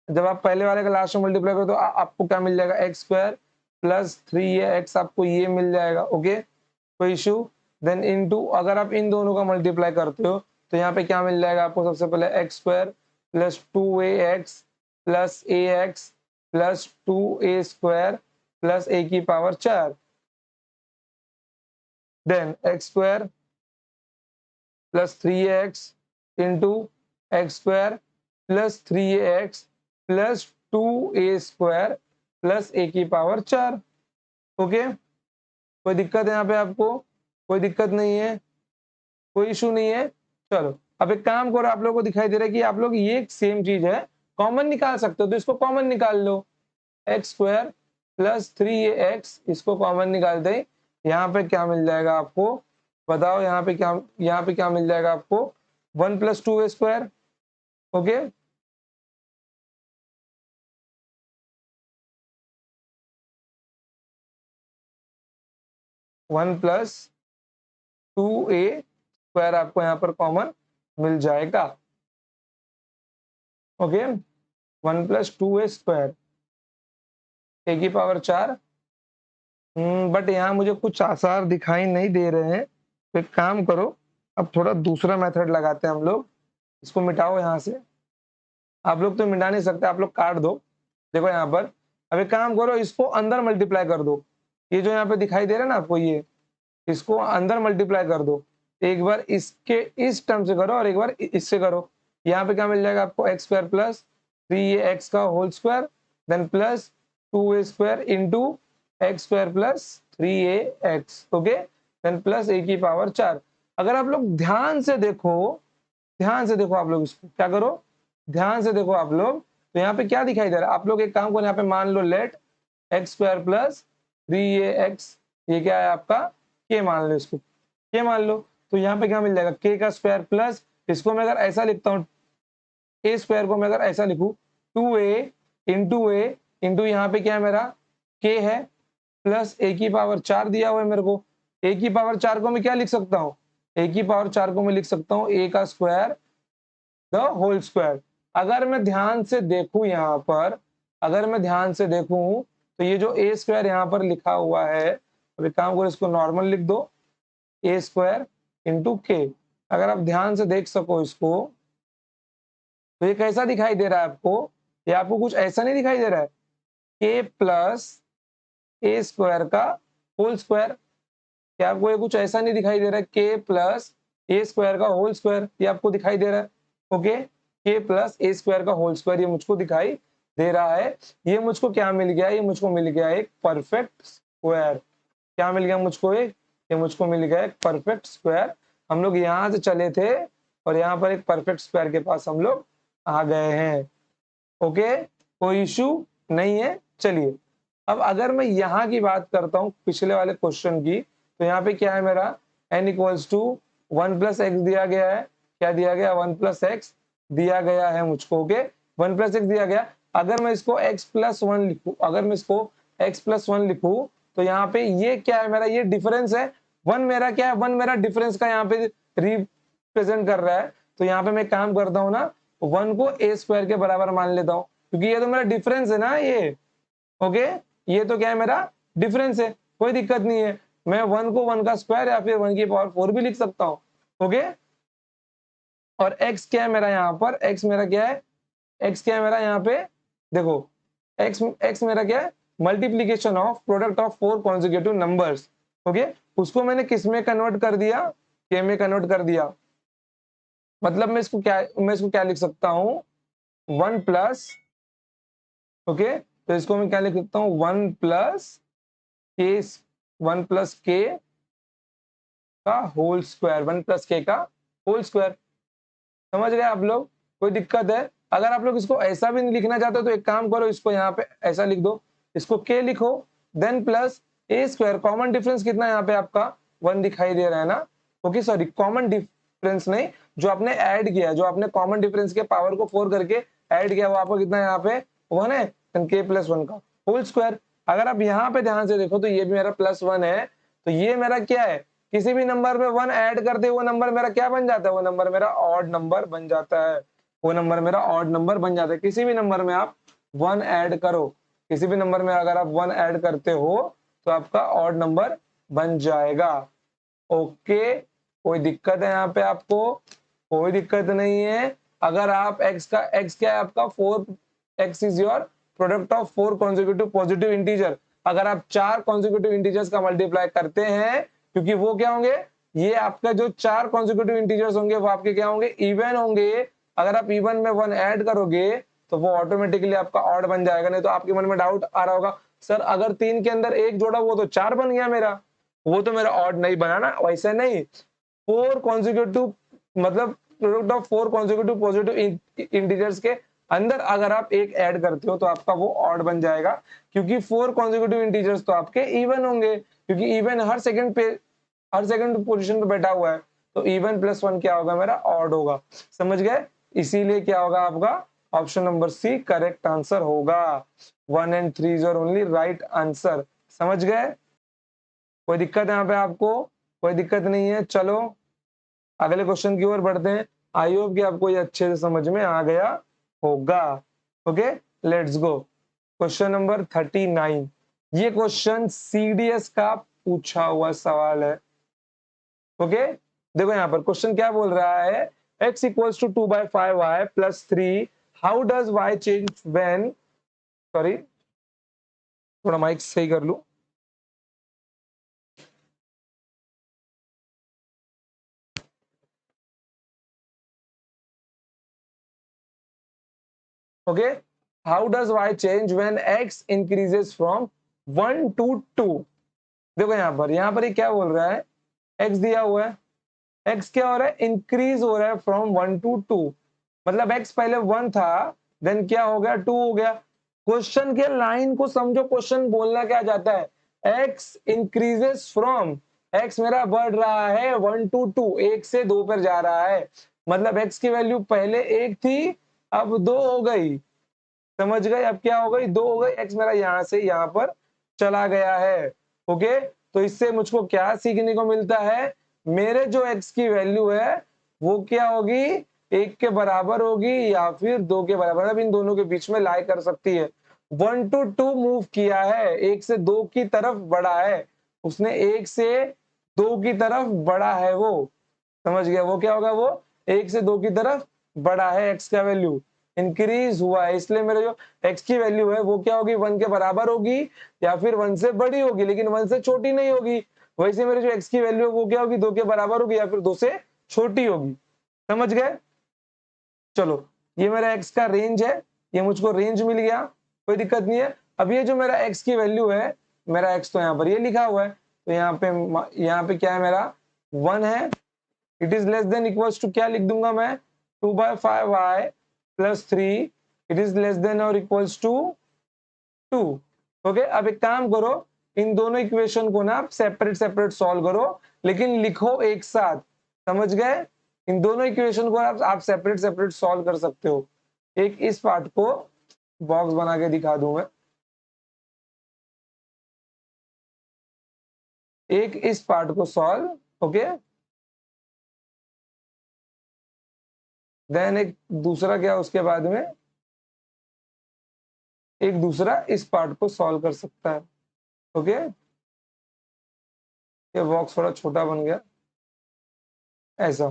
जब आप पहले वाले का लास्ट से मल्टीप्लाई करो तो आपको क्या मिल जाएगा? एक्स स्क्वायर प्लस 3x, आपको ये मिल जाएगा। ओके, कोई इशू? देन इनटू, अगर आप इन दोनों का मल्टीप्लाई करते हो तो यहाँ पे क्या मिल जाएगा आपको? सबसे पहले X square plus 2ax plus ax plus 2a square plus a की power 4, then X square plus 3x into X square plus 3ax plus 2a square plus a की पावर 4। ओके, कोई दिक्कत है यहाँ पे आपको? कोई दिक्कत नहीं है, कोई इशू नहीं है। चलो, अब एक काम करो, आप लोगों को दिखाई दे रहा है कि आप लोग ये सेम चीज है, कॉमन निकाल सकते हो, तो इसको कॉमन निकाल लो। एक्स स्क्वायर प्लस 3ax, इसको कॉमन निकाल दे। यहाँ पे क्या मिल जाएगा आपको? बताओ, यहाँ पे क्या मिल जाएगा आपको? 1 plus 2a square. Okay, one plus 2a square आपको यहाँ पर कॉमन मिल जाएगा। Okay, 1 plus 2a square, a की पावर 4। बट यहाँ मुझे कुछ आसार दिखाई नहीं दे रहे हैं, तो एक काम करो, अब थोड़ा दूसरा मेथड लगाते हैं हम लोग। इसको मिटाओ यहाँ से, आप लोग तो मिटा नहीं सकते, आप लोग काट दो। देखो यहाँ पर, अब एक काम करो, इसको अंदर मल्टीप्लाई कर दो। ये जो यहाँ पे दिखाई दे रहा है ना आपको, ये इसको अंदर मल्टीप्लाई कर दो। एक बार इसके इस टर्म से करो और एक बार इससे करो। यहाँ पे क्या मिल जाएगा आपको? एक्स स्क्वायर प्लस 3x का whole square, then plus 2a square into X square plus 3ax। Okay, then plus a की पावर 4। अगर आप लोग ध्यान से देखो, आप लोग इसको क्या करो, ध्यान से देखो आप लोग, तो यहाँ पे क्या दिखाई दे रहा है? आप लोग एक काम करो, यहाँ पे मान लो let x square plus 3ax, ये क्या है आपका? के मान लो, इसको के मान लो। तो यहाँ पे क्या मिल जाएगा? के का स्क्वायर प्लस, इसको मैं अगर ऐसा लिखता हूँ, ए स्क्वायर को मैं अगर ऐसा लिखूं, 2a इंटू ए इंटू यहाँ पे क्या है मेरा k है प्लस a की पावर 4 दिया हुआ है मेरे को। a की पावर 4 को मैं क्या लिख सकता हूँ, a की पावर 4 को मैं लिख सकता हूँ a का स्क्वायर द होल स्क्वायर। अगर मैं ध्यान से देखूं यहाँ पर, अगर मैं ध्यान से देखूं तो ये जो a स्क्वायर यहाँ पर लिखा हुआ है, अब एक काम करो इसको नॉर्मल लिख दो, a स्क्वायर इंटू के। अगर आप ध्यान से देख सको इसको तो ये कैसा दिखाई दे रहा है आपको, ये आपको कुछ ऐसा नहीं दिखाई दे रहा है, के प्लस ए स्क्वायर का होल स्क्वायर। क्या आपको ये कुछ ऐसा नहीं दिखाई दे रहा है, के प्लस ए स्क्वायर का होल स्क्वायर, ये आपको दिखाई दे रहा है। ओके, के प्लस ए स्क्वायर का होल स्क्वायर ये मुझको दिखाई दे रहा है। ये मुझको क्या मिल गया, ये मुझको मिल गया एक परफेक्ट स्क्वायर। क्या मिल गया मुझको, एक ये मुझको मिल गया एक परफेक्ट स्क्वायर। हम लोग यहाँ से चले थे और यहाँ पर एक परफेक्ट स्क्वायर के पास हम लोग आ गए हैं। ओके, कोई इशू नहीं है। चलिए अब अगर मैं यहाँ की बात करता हूँ पिछले वाले क्वेश्चन की, तो यहाँ पे क्या है मेरा n equals to 1 plus X दिया गया है। क्या दिया गया, 1 प्लस एक्स दिया गया है मुझको। ओके, 1 प्लस एक्स दिया गया। अगर मैं इसको x प्लस 1 लिखूं, अगर मैं इसको x प्लस 1 लिखूं तो यहाँ पे ये क्या है मेरा, ये डिफरेंस है। 1 मेरा क्या है, 1 मेरा डिफरेंस का यहाँ पे रिप्रेजेंट कर रहा है। तो यहाँ पे मैं काम करता हूँ ना, 1 को a स्क्वायर के बराबर मान लेता हूँ, क्योंकि ये तो मेरा डिफरेंस है ना ये। ओके, ये तो क्या है मेरा डिफरेंस है, कोई दिक्कत नहीं है। मैं 1 को 1 का स्क्वायर या फिर 1 की पावर 4 भी लिख सकता हूँ। ओके, और x क्या है मेरा, यहाँ पर x मेरा क्या है, x क्या है मेरा यहाँ पे देखो, x मेरा क्या है, multiplication of product of 4 consecutive numbers. Okay, उसको मैंने किस में कन्वर्ट कर दिया, k में कन्वर्ट कर दिया। मतलब मैं इसको क्या लिख सकता हूँ, 1 प्लस, ओके, तो इसको मैं क्या लिख सकता हूँ, 1 प्लस के, 1 प्लस के का होल स्क्वायर, 1 प्लस के का होल स्क्वायर। समझ गए आप लोग, कोई दिक्कत है? अगर आप लोग इसको ऐसा भी नहीं लिखना चाहते तो एक काम करो, इसको यहाँ पे ऐसा लिख दो, इसको के लिखो, देन प्लस ए स्क्वायर। कॉमन डिफरेंस कितना है यहाँ पे आपका, 1 दिखाई दे रहा है ना। ओके सॉरी, कॉमन डिफरेंस नहीं, जो आपने ऐड किया, जो आपने कॉमन डिफरेंस के पावर को 4 करके ऐड किया, वो आपको कितना है यहाँ पे 1 है, देन के प्लस 1 का होल स्क्वायर। अगर आप यहाँ पे ध्यान से देखो तो ये भी मेरा प्लस 1 है, तो ये मेरा क्या है, किसी भी नंबर में 1 ऐड करते वो नंबर मेरा क्या बन जाता है, वो नंबर मेरा ऑड नंबर बन जाता है, वो नंबर मेरा ऑड नंबर बन जाता है। किसी भी नंबर में आप 1 ऐड करो, किसी भी नंबर में अगर आप 1 ऐड करते हो तो आपका ऑड नंबर बन जाएगा। ओके, कोई दिक्कत है यहाँ पे आपको? कोई दिक्कत नहीं है। अगर आप x क्या है आपका 4, x is your product of 4 consecutive positive integer. अगर आप 4 कॉन्जिक्यूटिव इंटीजर्स का मल्टीप्लाई करते हैं, क्योंकि वो क्या होंगे, ये आपका जो 4 कॉन्जिक्यूटिव इंटीजर्स होंगे वो आपके क्या होंगे, इवन होंगे। अगर आप इवन में 1 ऐड करोगे तो वो ऑटोमेटिकली आपका ऑड बन जाएगा। नहीं तो आपके मन में डाउट आ रहा होगा, सर अगर 3 के अंदर 1 जोड़ा वो तो 4 बन गया मेरा, वो तो मेरा ऑड नहीं बना ना। वैसे नहीं, 4 कॉन्जिक्यूटिव मतलब product of 4 consecutive positive integers के अंदर अगर आप एक ऐड करते हो तो आपका वो ऑड बन जाएगा, क्योंकि 4 कॉन्जिक्यूटिव इंटीजर्स तो आपके इवन होंगे, क्योंकि इवन हर सेकंड पोजीशन पे बैठा हुआ है। तो इवन प्लस 1 क्या होगा मेरा, ऑड होगा। समझ गए? इसीलिए क्या होगा आपका option number C correct answer होगा। 1 and 3 is your only right answer. समझ गए? कोई दिक्कत है यहाँ पे आपको? कोई दिक्कत नहीं है। चलो अगले क्वेश्चन की ओर बढ़ते हैं। आई होप कि आपको ये अच्छे से समझ में आ गया होगा। Okay, let's go. Question number 39। ये क्वेश्चन सीडीएस का पूछा हुआ सवाल है। ओके, देखो यहाँ पर क्वेश्चन क्या बोल रहा है, x equals to 2/5y plus 3, how does y change when, sorry थोड़ा माइक सही कर लूं। Okay, how does y change when x increases from 1 to 2। देखो यहाँ पर ये क्या बोल रहा है, x दिया हुआ है, x क्या हो रहा है, इंक्रीज हो रहा है फ्रॉम 1 to 2। मतलब x पहले 1 था, देन क्या हो गया, 2 हो गया। क्वेश्चन के लाइन को समझो, क्वेश्चन बोलना क्या चाहता है, x इंक्रीजेस फ्रॉम, x मेरा बढ़ रहा है 1 to 2, 1 से 2 पर जा रहा है। मतलब x की वैल्यू पहले 1 थी, अब 2 हो गई। समझ गए? अब क्या हो गई, 2 हो गई, x मेरा यहाँ से यहाँ पर चला गया है। ओके, तो इससे मुझको क्या सीखने को मिलता है, मेरे जो x की वैल्यू है वो क्या होगी, 1 के बराबर होगी या फिर 2 के बराबर। अब इन दोनों के बीच में लाई कर सकती है। 1 to 2 मूव किया है, 1 से 2 की तरफ बढ़ा है, उसने 1 से 2 की तरफ बढ़ा है वो, समझ गया? वो क्या होगा, वो 1 से 2 की तरफ बढ़ा है, x का वैल्यू इंक्रीज हुआ है, इसलिए मेरे जो x की वैल्यू है वो क्या होगी, 1 के बराबर होगी या फिर 1 से बड़ी होगी, लेकिन 1 से छोटी नहीं होगी। वैसे मेरे जो x की वैल्यू है वो क्या होगी, 2 के बराबर होगी या फिर 2 से छोटी होगी। समझ गए? चलो, ये मेरा x का रेंज है, ये मुझको रेंज मिल गया, कोई दिक्कत नहीं है। अब ये जो मेरा x की वैल्यू है, मेरा x तो यहाँ पर ये लिखा हुआ है, तो यहाँ पे क्या है, मेरा 1 है। It is less than equals to क्या लिख दूंगा मैं, 2/5y plus 3, it is less than और इक्वल्स टू 2। ओके, अब एक काम करो, इन दोनों इक्वेशन को ना आप सेपरेट सेपरेट सॉल्व करो, लेकिन लिखो एक साथ। समझ गए? इन दोनों इक्वेशन को आप सेपरेट सेपरेट सॉल्व कर सकते हो। एक इस पार्ट को बॉक्स बना के दिखा दूं मैं, एक इस पार्ट को सॉल्व। ओके, देन एक दूसरा क्या उसके बाद में, एक दूसरा इस पार्ट को सॉल्व कर सकता है। ओके, ये बॉक्स थोड़ा छोटा बन गया, ऐसा,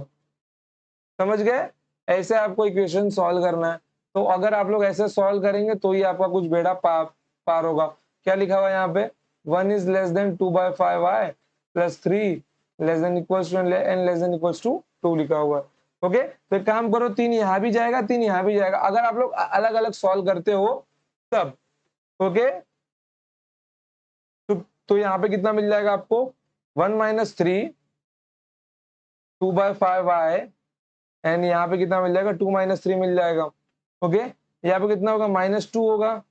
समझ गए? ऐसे आपको इक्वेशन सॉल्व करना है। तो अगर आप लोग ऐसे सॉल्व करेंगे तो ही आपका कुछ बेड़ा पार होगा। क्या लिखा हुआ है यहाँ पे, 1 is less than 2/5y plus 3 less than equals to N less than equals to 2 लिखा हुआ है। ओके, तो एक काम करो, 3 यहाँ भी जाएगा, 3 यहाँ भी जाएगा, अगर आप लोग अलग अलग सॉल्व करते हो तब। ओके, तो यहाँ पे कितना मिल जाएगा आपको, 1 माइनस 3 2/5y, एंड यहाँ पे कितना मिल जाएगा, 2 माइनस 3 मिल जाएगा। ओके, यहाँ पे कितना होगा, -2 होगा,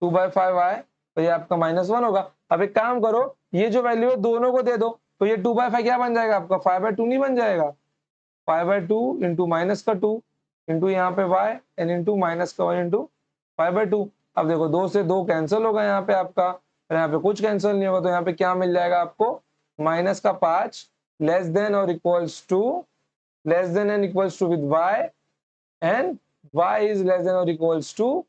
2/5y, तो ये आपका -1 होगा। अब एक काम करो, ये जो वैल्यू है दोनों को दे दो, तो ये 2/5 क्या बन जाएगा आपका, 5/2 नहीं बन जाएगा, 5/2 इंटू माइनस का 2 इंटू यहाँ पे y एंड इंटू माइनस का 1 इंटू 5/2। अब देखो 2 से 2 कैंसिल होगा यहाँ पे आपका, और यहाँ पे कुछ कैंसिल नहीं होगा, तो यहाँ पे क्या मिल जाएगा आपको, माइनस का 5 लेस देन और equals to, less than and equals to with y, and y is less than और इक्वल्स टू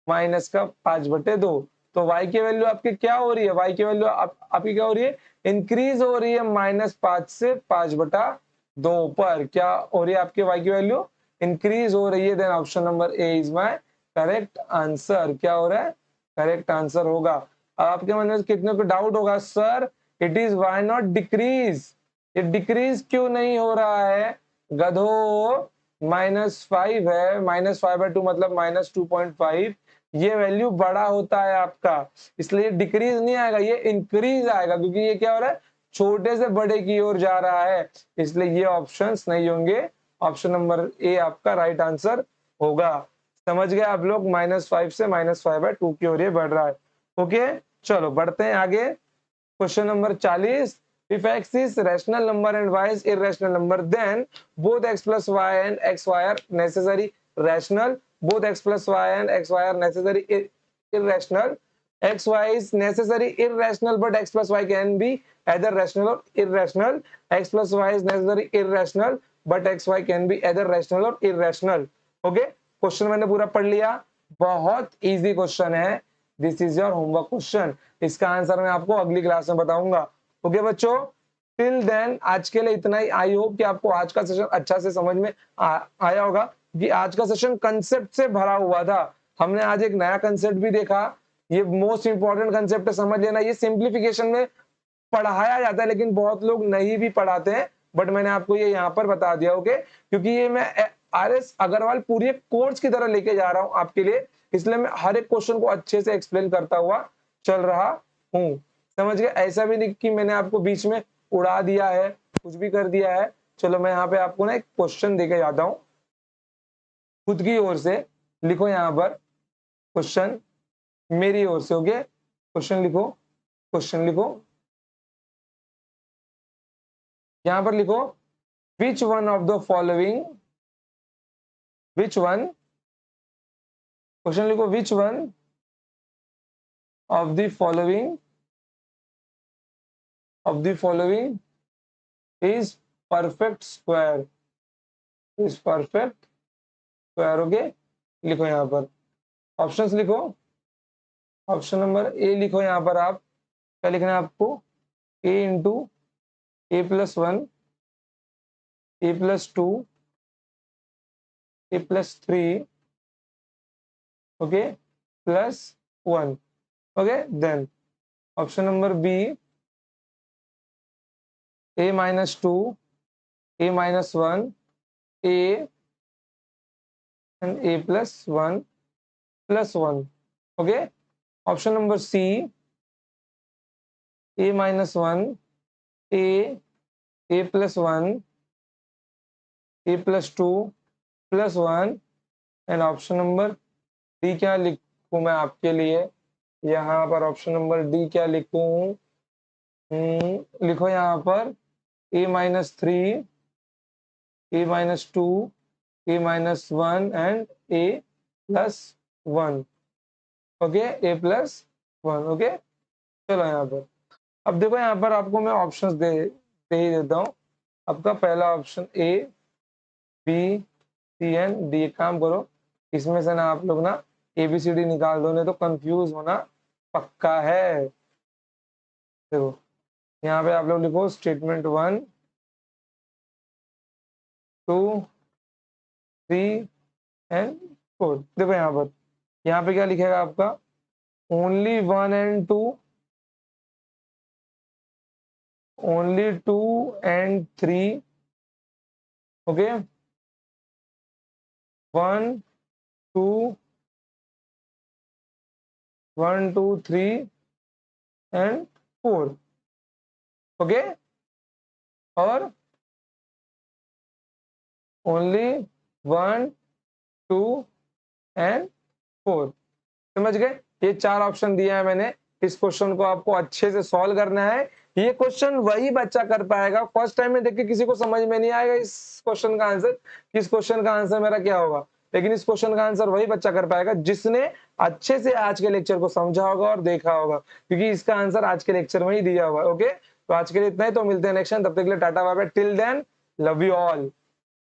माइनस का 5/2। तो y की वैल्यू आपकी क्या हो रही है, y की वैल्यू आपकी क्या हो रही है, इंक्रीज हो रही है -5 से 5/2 पर। क्या हो रही है आपके y की वैल्यू, इंक्रीज हो रही है। Then option number A is my correct answer. क्या हो रहा है, करेक्ट आंसर होगा। अब आपके मन में कितने को डाउट होगा, sir it is Y not decrease, ये डिक्रीज क्यों नहीं हो रहा है, गधो, -5 है, -5/2 मतलब -2.5, ये वैल्यू बड़ा होता है आपका, इसलिए डिक्रीज नहीं आएगा, ये इंक्रीज आएगा, क्योंकि ये क्या हो रहा है, छोटे से बड़े की ओर जा रहा है, इसलिए ये ऑप्शंस नहीं होंगे। ऑप्शन नंबर ए आपका राइट आंसर होगा। समझ गए आप लोग, -5 से -5/2 की ओर ये बढ़ रहा है। ओके, चलो बढ़ते हैं आगे। Question number 40, if x is rational number and y is irrational number, then both x plus y and xy are necessary rational, both x plus y and xy are necessary irrational, xy is necessary irrational but x plus y can be either rational or irrational, x plus y is necessary irrational but xy can be either rational or irrational। Okay, question मैंने पूरा पढ़ लिया, बहुत easy question है, this is your homework question. इसका answer मैं आपको अगली क्लास में बताऊंगा। ओके बच्चों, टिल देन आज के लिए इतना ही। आई होप कि आपको आज का सेशन अच्छा से समझ में आया होगा, कि आज का सेशन कंसेप्ट से भरा हुआ था। हमने आज एक नया कंसेप्ट भी देखा, ये मोस्ट इंपॉर्टेंट कंसेप्ट है, समझ लेना। ये सिंप्लीफिकेशन में पढ़ाया जाता है, लेकिन बहुत लोग नहीं भी पढ़ाते हैं, बट मैंने आपको ये यहाँ पर बता दिया। ओके, क्योंकि ये मैं RS अग्रवाल पूरी कोर्स की तरह लेके जा रहा हूँ आपके लिए, इसलिए मैं हर एक क्वेश्चन को अच्छे से एक्सप्लेन करता हुआ चल रहा हूँ। समझ गए? ऐसा भी नहीं कि मैंने आपको बीच में उड़ा दिया है, कुछ भी कर दिया है। चलो मैं यहाँ पे आपको ना एक क्वेश्चन देके जाता हूँ खुद की ओर से। लिखो यहाँ पर क्वेश्चन मेरी ओर से। ओके, क्वेश्चन लिखो, क्वेश्चन लिखो, यहाँ पर लिखो, which one of the following, which one question लिखो, which one of the following is perfect square, okay. लिखो यहाँ पर ऑप्शंस लिखो। ऑप्शन नंबर ए लिखो यहाँ पर आप, क्या लिखना है आपको, A into a+1, a+2, a+3, okay, +1, ओके। Then option number B, a-2, a-1, a and a+1 +1, okay। Option number C, a-1, a+1, a+2 +1 and option number D क्या लिखूं मैं आपके लिए यहाँ पर, ऑप्शन नंबर डी क्या लिखूं, लिखो यहाँ पर a-3, a-2, a-1 and a+1, okay, a+1, okay. चलो यहाँ पर अब देखो, यहाँ पर आपको मैं ऑप्शंस दे ही देता हूँ। आपका पहला option A, B, C and D. काम करो, इसमें से ना आप लोग ना ABCD निकाल दो, नहीं तो कंफ्यूज होना पक्का है। देखो यहाँ पे आप लोग लिखो स्टेटमेंट 1, 2, 3 एंड 4। देखो यहाँ पे क्या लिखेगा आपका, only 1 and 2, only 2 and 3, okay, 1, 2, 1, 2, 3 and 4, okay, और ओनली 1, 2 एंड 4। समझ गए? ये 4 ऑप्शन दिया है मैंने। इस क्वेश्चन को आपको अच्छे से सॉल्व करना है। ये क्वेश्चन वही बच्चा कर पाएगा, फर्स्ट टाइम में देख के किसी को समझ में नहीं आएगा इस क्वेश्चन का आंसर, किस क्वेश्चन का आंसर मेरा क्या होगा, लेकिन इस क्वेश्चन का आंसर वही बच्चा कर पाएगा जिसने अच्छे से आज के लेक्चर को समझा होगा और देखा होगा, क्योंकि इसका आंसर आज के लेक्चर में ही दिया हुआ है। ओके, तो आज के लिए इतना ही, तो मिलते हैं नेक्स्ट टाइम। तब तक के लिए tata bye bye, till then love you all.